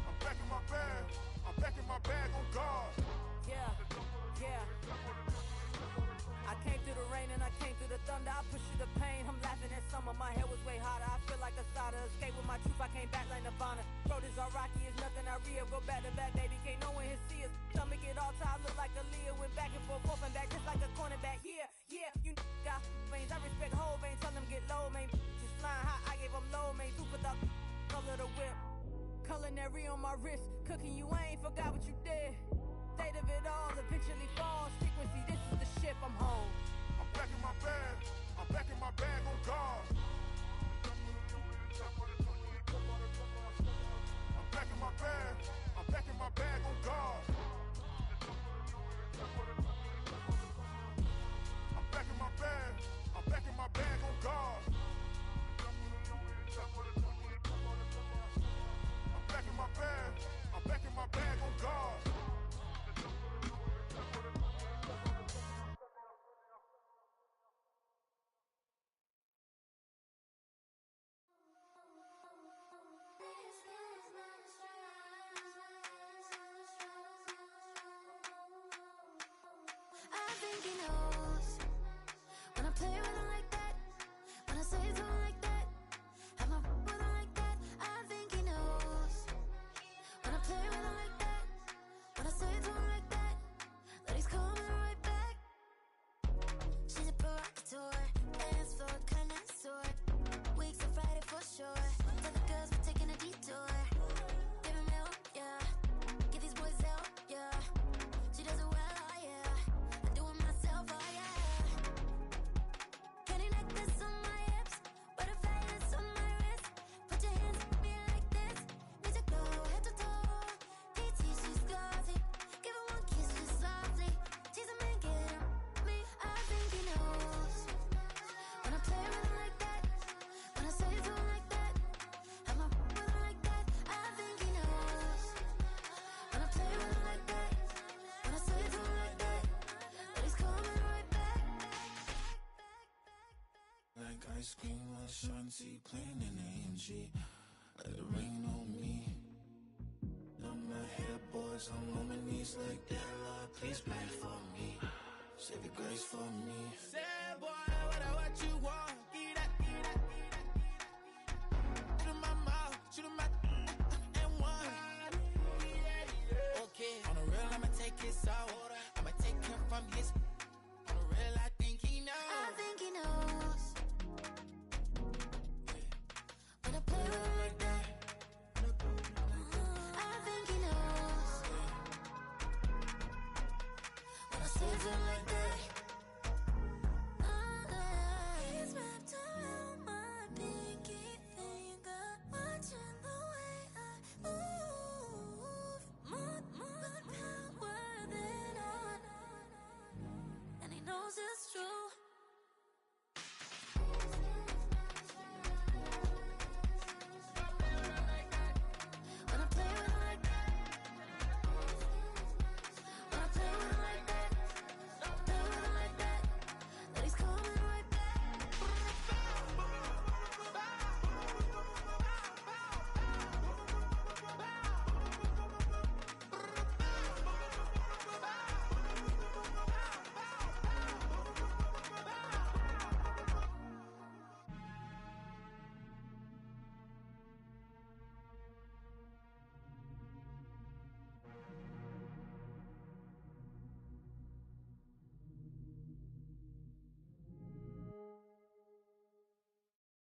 I'm back in my bag, I'm back in my bag on God. Yeah. I came through the rain and I came through the thunder. I pushed through the pain, I'm laughing at summer. My hair was way hotter, I feel like a Sada. Escape with my truth, I came back like Nirvana. Throat is all rocky, it's nothing I real. Go back to back, baby, can't no one here see us. Stomach it all tied, look like a Leah. Went back and forth and back, just like a cornerback. Yeah, you got veins, I respect whole veins. Tell them get low, man. Just flying high, I gave them low, man. Super the color the whip. Culinary on my wrist, cooking you, I ain't forgot what you did. State of it all, eventually falls. Frequency, this is the ship, I'm home. I'm back in my bag, I'm back in my bag on God. I'm back in my bag, I'm back in my bag on God. I'm back in my bag, I'm back in my bag on God. I'm back in my bag, I'm back in my bag on God. I think he knows when I play with him like that, when I say to him like that, have my with him like that. I think he knows when I play with him like that, when I say to him like that, that he's coming right back. She's a provocateur, dance for a connoisseur. Weeks of Friday for sure. Tell the girls we're taking a detour. Give him help, yeah. Give these boys help, yeah. She does it well, oh yeah. I do it myself, oh yeah. Candy necklace on my hips, butterflies on my wrist. Put your hands on me like this. Need to go head to toe. PT, she's glossy. Give her one kiss just softly. Tease him and get him me. I think he knows when I play with him like that, when I say to him like that, have my with him like that. I think he knows when I play with him like that, when I say to him like that, that he's coming right back. Like ice cream with Shanti playing in AMG. Let it rain on me. Love my hair, boys, I'm on my knees like that. Lord, please pray for me. Save your grace for me. Say, boy, what you want? Give that. Shoot in my mouth, shoot in my and one. Okay, from his. For real, I think he knows. I think he knows. When I play with him like that, I think he knows. When I say to him like that, he's wrapped around my pinky finger, watching the way I move. More power than on, and he knows it's true. When I play with him like that, when I play with him like that, play with him like that, then he's coming right back.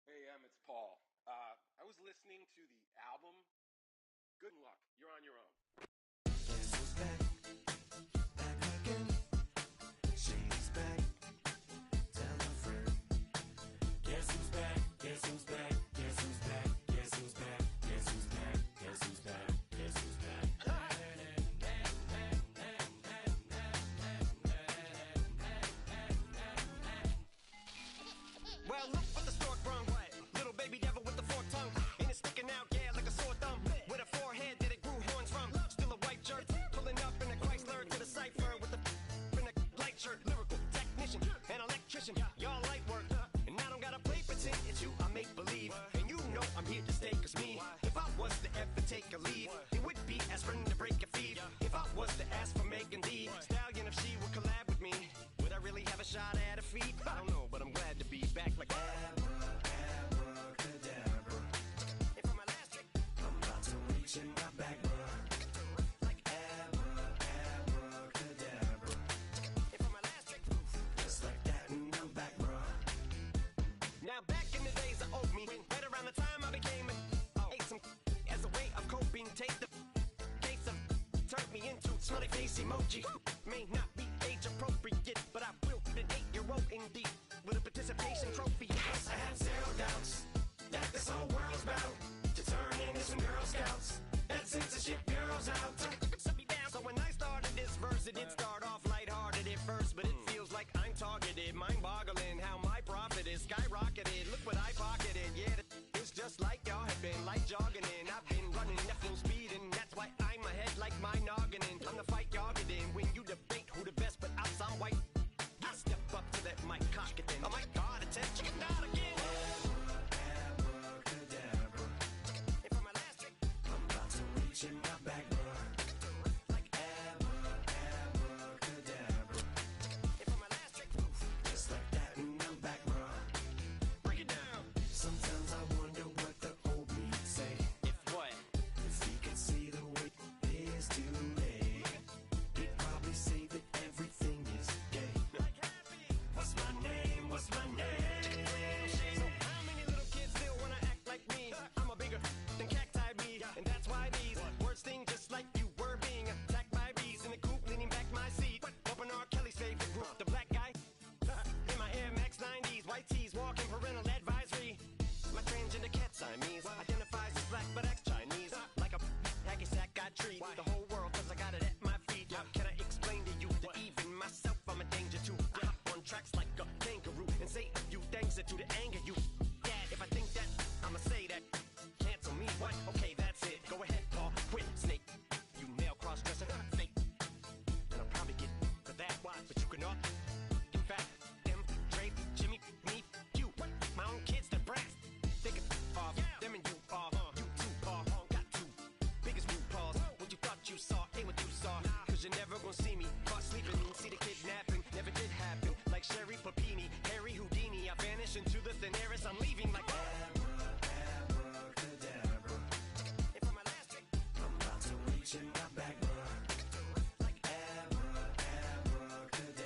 Hey, it's Paul. I was listening to the album. Good luck. You're on your own. Guess who's back? Back again. Shady's back. Tell a friend. Guess who's back? Guess who's back? Guess who's back? Guess who's back? Guess who's back? Guess who's back? Guess who's back? Well, look what the stork brung. Little baby devil with the forked tongue. And it's sticking out, yeah, like a sore thumb. With a forehead that it grew horns from. Still a white shirt, pulling up in a Chrysler to the cipher with a in a light shirt. Lyrical technician, an electrician, y'all light work. And I don't gotta play pretend, it's you I make believe. And you know I'm here to stay, cause me, if I was to ever take a leave, it would be aspirin to break a fever. If I was to ask for Megan D Stallion, if she would collab with me, would I really have a shot at her feet? I don't know, but I'm glad to be back like abracadabra. And for my last trick, I'm about to reach in my back, bruh. Like abracadabra. And for my last trick, just like that, and I'm back, bruh. Now back in the days of oatmeal, right around the time I became ate some as a way of coping. Take the case of turned me into smiley face emoji. May not be age appropriate, but I will put an 8-year-old indeed with a participation trophy. Yes, I have zero doubts that this whole world's bound to turn into some Girl Scouts. That censorship bureau's out. So when I started this verse, it did start off lighthearted at first, but it feels like I'm targeted. Mind-boggling how my profit is skyrocketed. Look what I pocketed. Yeah, it's just like y'all have been like jogging in. I've been running at full speed, and that's why I'm ahead like my noggin. I'm the fight y'all get in when you debate who the best, but I'm some white. I step up to that mic, cock it then. Oh my God, attention, chicken out again. Abracadabra. And for my last trick, I'm about to reach in my back, bruh. Like abracadabra. And for my last trick, just like that, and I'm back, bruh. Break it down. Sometimes I wonder what the old me'd say. If what? If he could see the way it is today, he'd probably say that everything is gay. What's my name? What's my name? So how many little kids still wanna act like me? I'm a bigger than cacti me, and that's why these words sting just like you were being attacked by bees in the coop, leaning back my seat. Open R. Kelly's favorite group, the black guy. In my Air Max 90s, white tees, walking parental advisory. My transgender cat Siamese identifies as black but acts Chinese. Like a hacky sack I treat the whole world cause I got it at my feet. How can I explain to you that even myself I'm a danger to? I hop on tracks like a kangaroo and say a few things that do to anger you. Dad, if I think that, I'ma say that. Cancel me, what? Okay, that's it. Go ahead, Paul, quit, snake. You male cross-dresser, fake. And I'll probably get for that, but you can not. In fact, them, Dre, Jimmy, me, you, my own kids, they're brass. They can off, them and you off. You too, Paul, got two biggest blue paws. What you thought you saw ain't what you saw. Cause you're never gonna see me caught sleeping. See the kidnapping, never did happen. Like Sherry Papini, Harry Houdini. I vanish into the thin air as I'm leaving like abracadabra. And for my last trick, I'm about to reach in my back, bruh. Like abracadabra.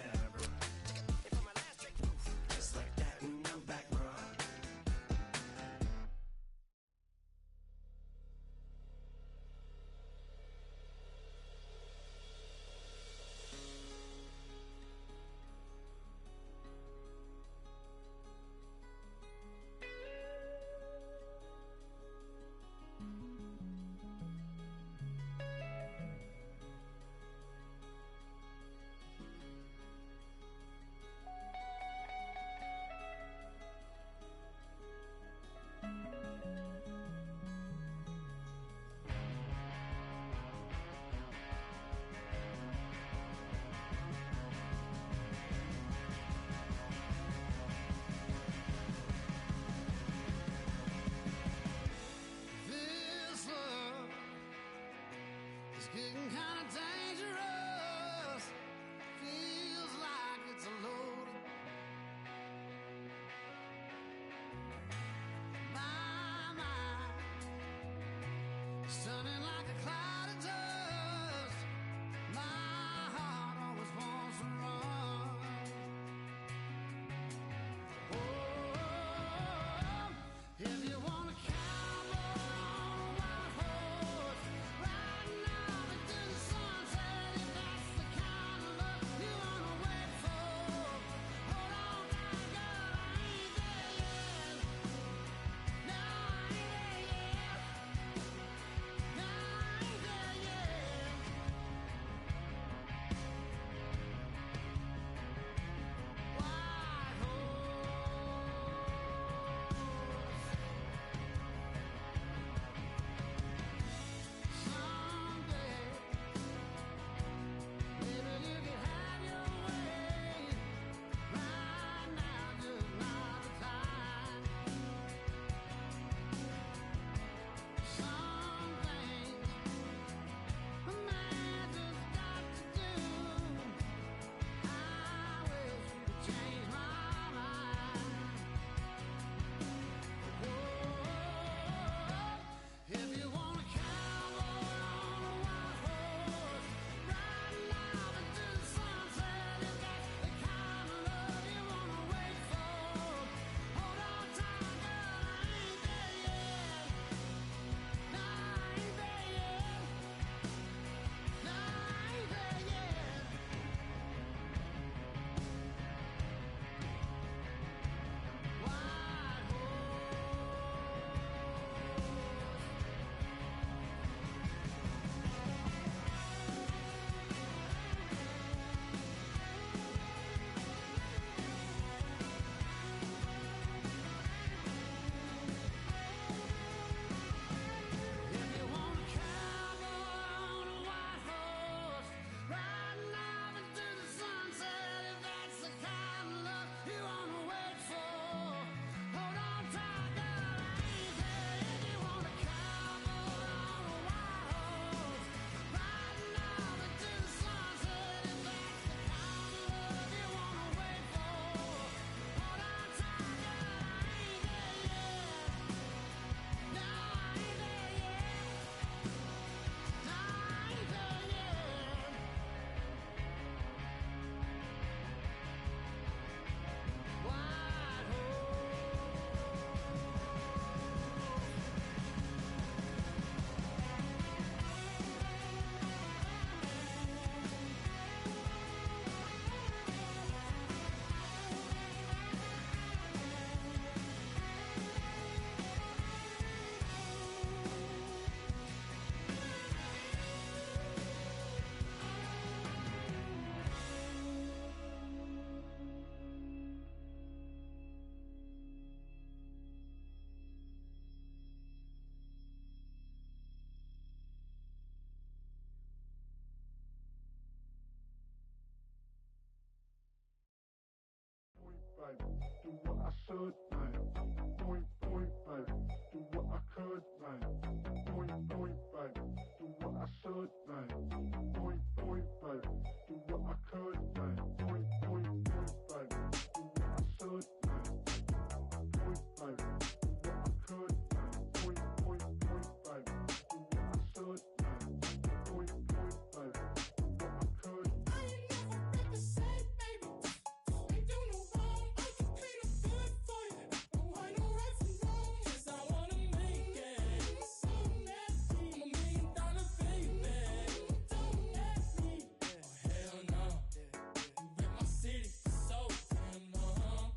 do what I should, man. Point, baby, do what I could, man. Point, baby, do what I should, man. Point, baby, do what I could, man. Point, baby, do what I should, man. Point, baby, do what I could, man. Point, baby, do what I should, man. Point, baby, do what I could. I ain't never represent, baby. Ain't do no wrong. I can plead a good for you. No right or right from wrong. 'Cause I wanna make it. So nasty. I'm $1 million baby. Don't ask me. Oh, hell no. You rip my city so damn long.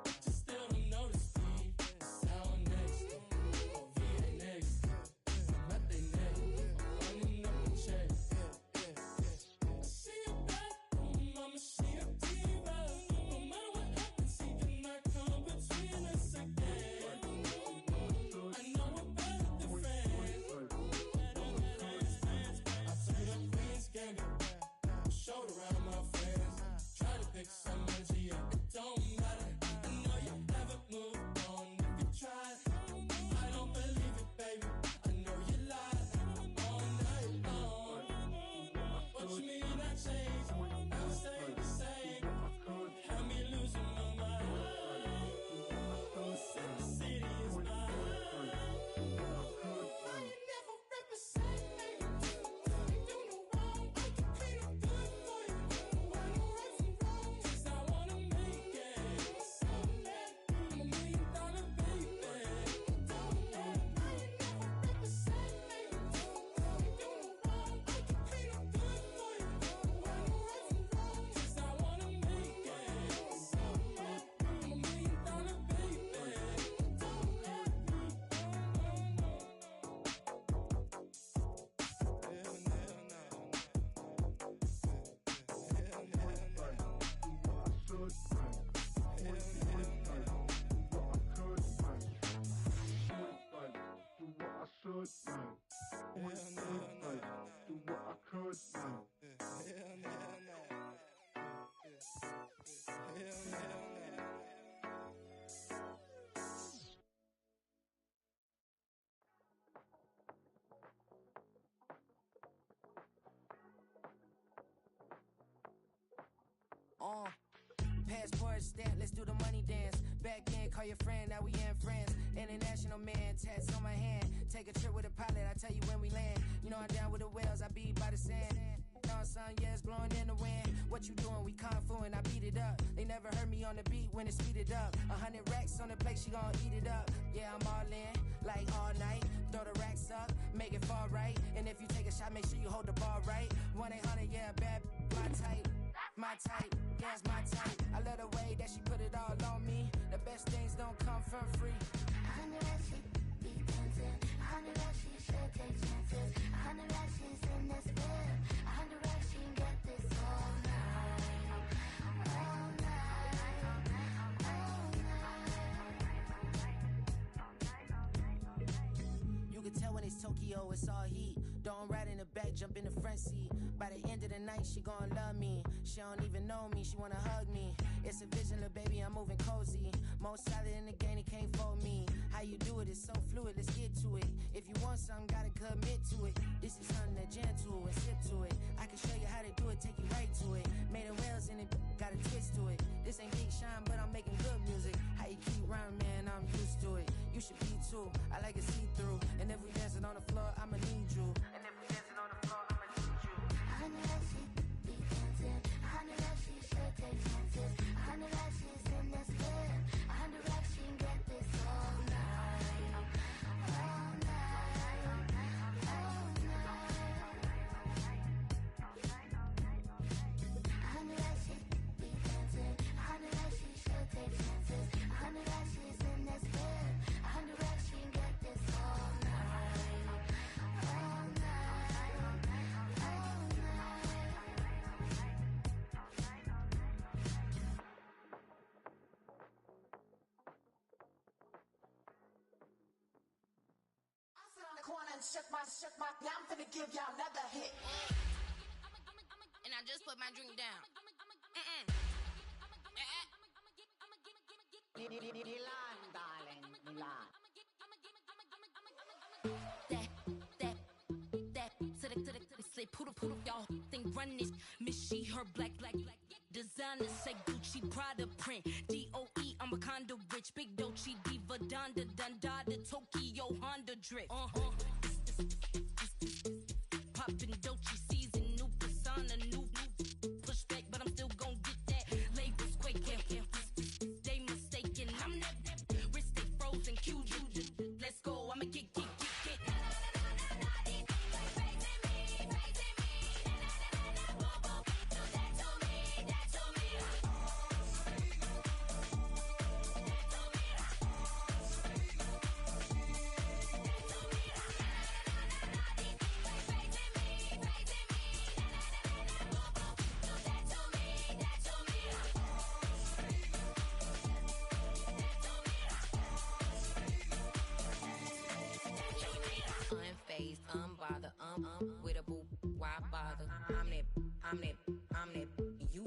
But you still don't notice me. Sour next. Oh, VA next. I'm at they neck. I'm running up the check. See you back, mama, she a diva. No matter what happens, she cannot come between us again. I know we're better than friends. I turned up Queen's Gambit, showed around my friends. Tried to pick some energy up, it don't matter. I know you never moved on if you tried. I don't believe it, baby. I know you lied all night long. What you mean I changed? You stay the same. Had me losing my mind. Said the city is mine. I ain't never represent, baby. Ain't do no wrong. I can plead a good for you. No right or right from wrong. 'Cause I wanna make it. So nasty. I'm $1 million baby. Don't let me. I ain't never represent, baby. Ain't do no wrong. I can plead a good for you. No right or right from wrong. 'Cause I wanna make it. So nasty. I'm $1 million baby. Don't let me. Passport stamp, let's do the money dance. Back in, call your friend, now we in friends. International man, tats on my hand. Take a trip with a pilot, I tell you when we land. You know I'm down with the whales, I be by the sand. On sun, yeah, it's blowing in the wind. What you doing? We kung fu and I beat it up. They never heard me on the beat when it's speeded up. 100 racks on the plate, she gon' eat it up. Yeah, I'm all in, like all night. Throw the racks up, make it fall right. And if you take a shot, make sure you hold the ball right. 1-800, yeah, bad, my type. My type, yeah, it's my type. I love the way that she put it all on me. The best things don't come from free. 100 racks, she be dancing. 100 racks, she should take chances. 100 racks, she's in this bed. 100 racks, she can get this all night. All night. All night. You can tell when it's Tokyo, it's all heat. Don't ride in the back, jump in the front seat. By the end of the night, she gon' love me. She don't even know me, she wanna hug me. It's a vision, little baby, I'm moving cozy. Most solid in the game, it can't fold me. How you do it, it's so fluid, let's get to it. If you want something, gotta commit to it. This is something that gentle and sip to it. I can show you how to do it, take you right to it. Made of whales in it, got a twist to it. This ain't Big Sean, but I'm making good music. How you keep rhyming, man, I'm used to it. You should be too, I like it see-through. And if we dancing on the floor, I'ma need you. And if we dancing on the floor, I'ma need you. 100 racks, she be dancing. 100 racks, she should take chances. 100 racks, she's in this bed. 100 racks, she can get this all night. All night. All night. 100 racks, she be dancing. 100 racks, she should take chances. 100 racks, she's in this bed. 100 racks, she can get this all night. All night. All corner and shook my, now I'm finna give y'all another hit. And I just put my drink down. Milan, darling, Milan. That to the say poodle, y'all think run this. Miss she her black designer say Gucci Prada print. DOE I'm a condo rich, big Dolce Diva Donda Dundada Tokyo Honda drip. Poppin' Dolce season, new persona, new pushback, but I'm still gon' get that. Labels quaking, they mistaken. I'm that wrist stay frozen, QJ. Let's go, I'ma get. Unfazed, unbothered, with a boo, why bother? I'm that, you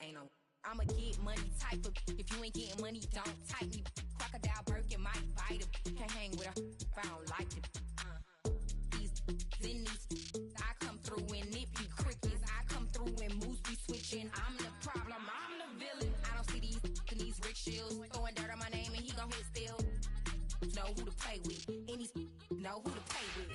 ain't no. I'ma get money type of, if you ain't getting money, don't type me. Crocodile Birkin might bite him. Can't hang with her if I don't like it. These, I come through and nip you crickets. I come through and moves be switching. I'm the problem, I'm the villain. I don't see these rickshaws throwing dirt on my name and he gon' hit still. Know who to play with, and he's know who to play with.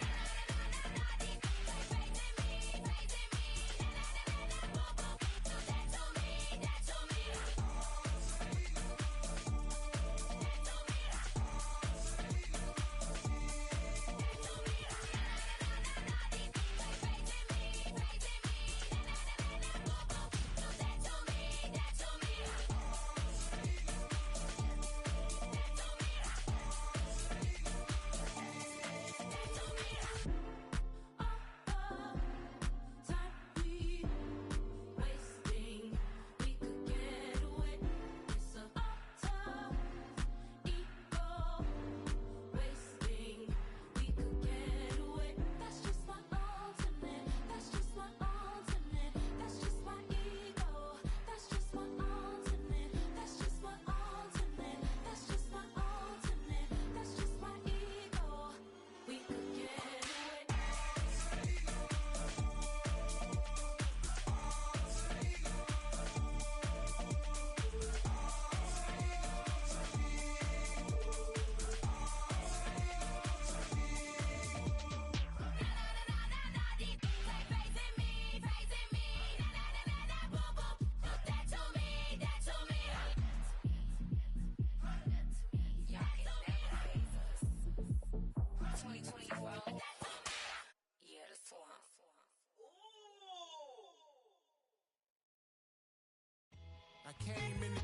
I came in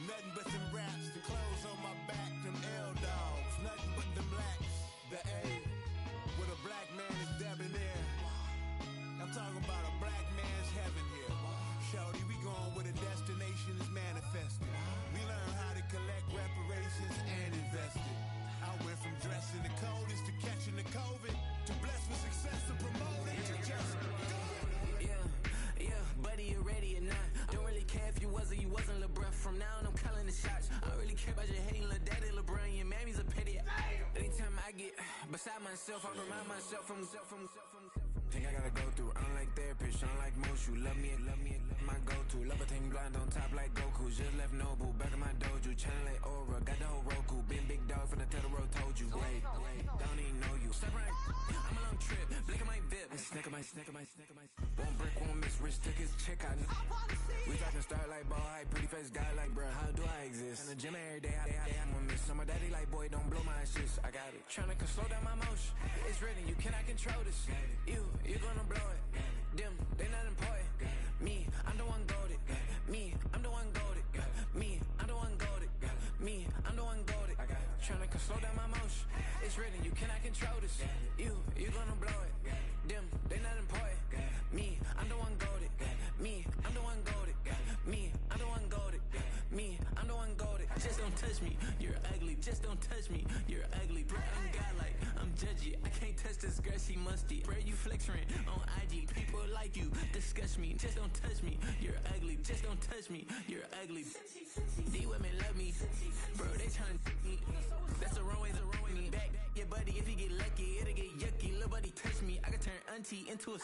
nothing but them raps, the clothes on my back, them L-dogs, nothing but them blacks. The A, with a black man is debonair. I'm talking about a black man's heaven here. Shorty, we going where the destination is manifested. We learn how to collect reparations and invest it. I went from dressing the coldest to catching the COVID, to blessed with success to promote it, to just do it. Yeah, buddy, you ready or not? Don't really care if you was or you wasn't LeBron. From now on, I'm calling the shots. I don't really care about your hating little daddy LeBron. Your mammy's a pity. Anytime I get beside myself, I remind myself from. Think I gotta go through. I don't like therapists, I don't like most. You love me, my go-to. Love a thing blind on top like Goku. Just left Nobu, back in my dojo. Channel like Aura, got the whole Roku. Been big dog from the Tether Road, told you. Wait, don't even know you. Step right, I'm a long trip. Blick at my VIP. Snicker my. One brick, one miss. Rich took his chick out. We talking start like ball hype. Pretty face guy like, bruh, how do I exist? In the gym every day, I'm a miss. So my daddy like, boy, don't blow my shit. I got it. Tryna slow down my motion. It's written, you cannot control this. You gonna blow it. Them, they not important. Me, I'm the one golded. Me, I'm the one golded. Me, I'm the one golded. Me, I'm the one golded. Tryna slow down my motion. It's written, you cannot control this. You gonna blow it. Them, they not important. Me, I'm the one golded. Me, I'm the one golded. Me, I'm the one golded. Me, I'm the one golded. Just don't touch me, you're ugly. Just don't touch me, you're ugly. Bro, I'm godlike, I'm judgy. I can't touch this girl, she musty. Bro, you flexing on IG. People like you disgust me. Just don't touch me, you're ugly. Just don't touch me, you're ugly. These women love me. auntie into a.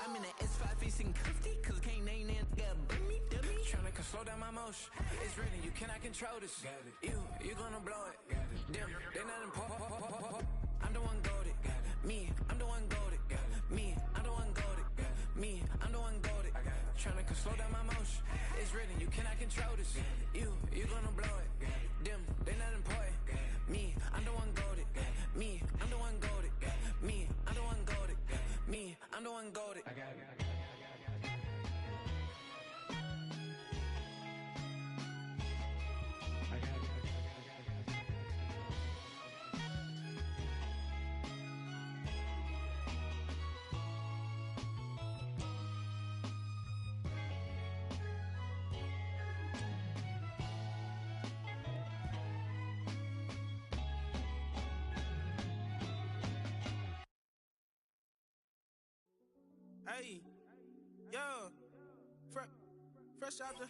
I'm in an S5 facing cuffy, cause can't name that nigga dummy. Tryna slow down my motion. It's written, you cannot control this. You gonna blow it. Damn, they not important. I'm the one goated. Me, I'm the one goated. Me, I'm the one goated. Me, I'm the one goated. Tryna slow down my motion. It's written, you cannot control this. You gonna blow it. Them, they not important. Me, I'm the one goated. Me, I'm the one goated. Me, I'm the one goated. Me, I'm the one goated. Hey, yo, fresh out the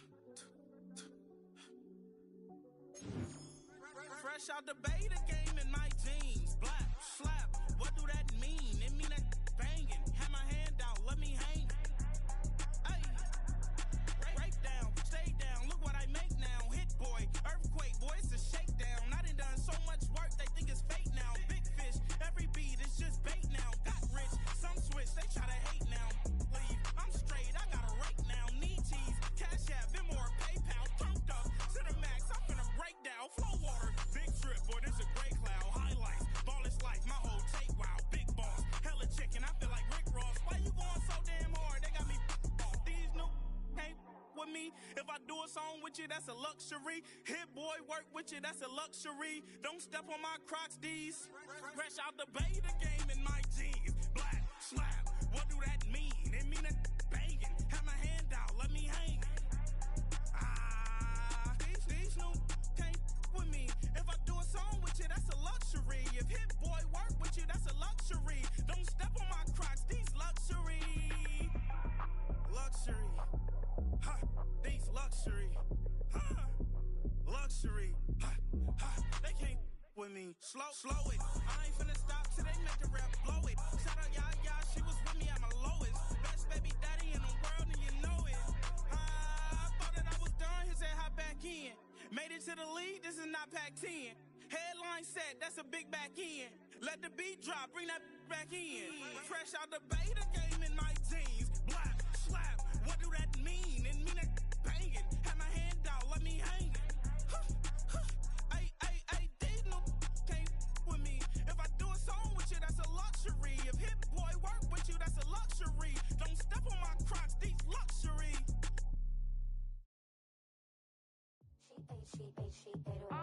fresh out the beta game in my jeans. Black slap, what do that mean? It mean that banging. Have my hand out, let me hang. Hey, break down, stay down. Look what I make now. Hit boy, earthquake, boy, it's a shakedown. I done done so much work, they think it's fake now. Big fish, every beat is just bait now. Got rich, some switch, they try to hate now. Leave, I'm straight, I got a rake now. Need cheese, cash app, Venmo or PayPal. Turned up to the max, I'm finna break down. Flow water, big trip, boy, this a gray cloud. Highlights, ball is life, my whole take, wow. Big boss, hella chicken, I feel like Rick Ross. Why you going so damn hard? They got me off. These new can't with me. If I do a song with you, that's a luxury. Hit boy, work with you, that's a luxury. Don't step on my Crocs, D's. Fresh out the beta game in my jeans. Black slap, what do that mean? It mean that banging. Have my hand out, let me hang. These new can't with me. If I do a song with you, that's a luxury. If hit boy work with you, that's a luxury. Don't step on my Crocs, these luxury. Luxury. Ha, these luxury. Ha, luxury. Ha, ha, they can't with me. Slow it. I ain't finna stop till they make the rap blow it. Shout out Yaya, she was with me at my lowest. Best baby daddy in the world and you know it. I thought that I was done, he said hop back in. Made it to the league, this is not Pac-10. Headline set, that's a big back end. Let the beat drop, bring that back in. Fresh out the beta game in my jeans. Black slap, what do that mean? It mean that banging. Have my hand out, let me hang. Ay, these no can't with me. If I do a song with you, that's a luxury. If hit boy work with you, that's a luxury. Don't step on my Crocs, these luxury. She ate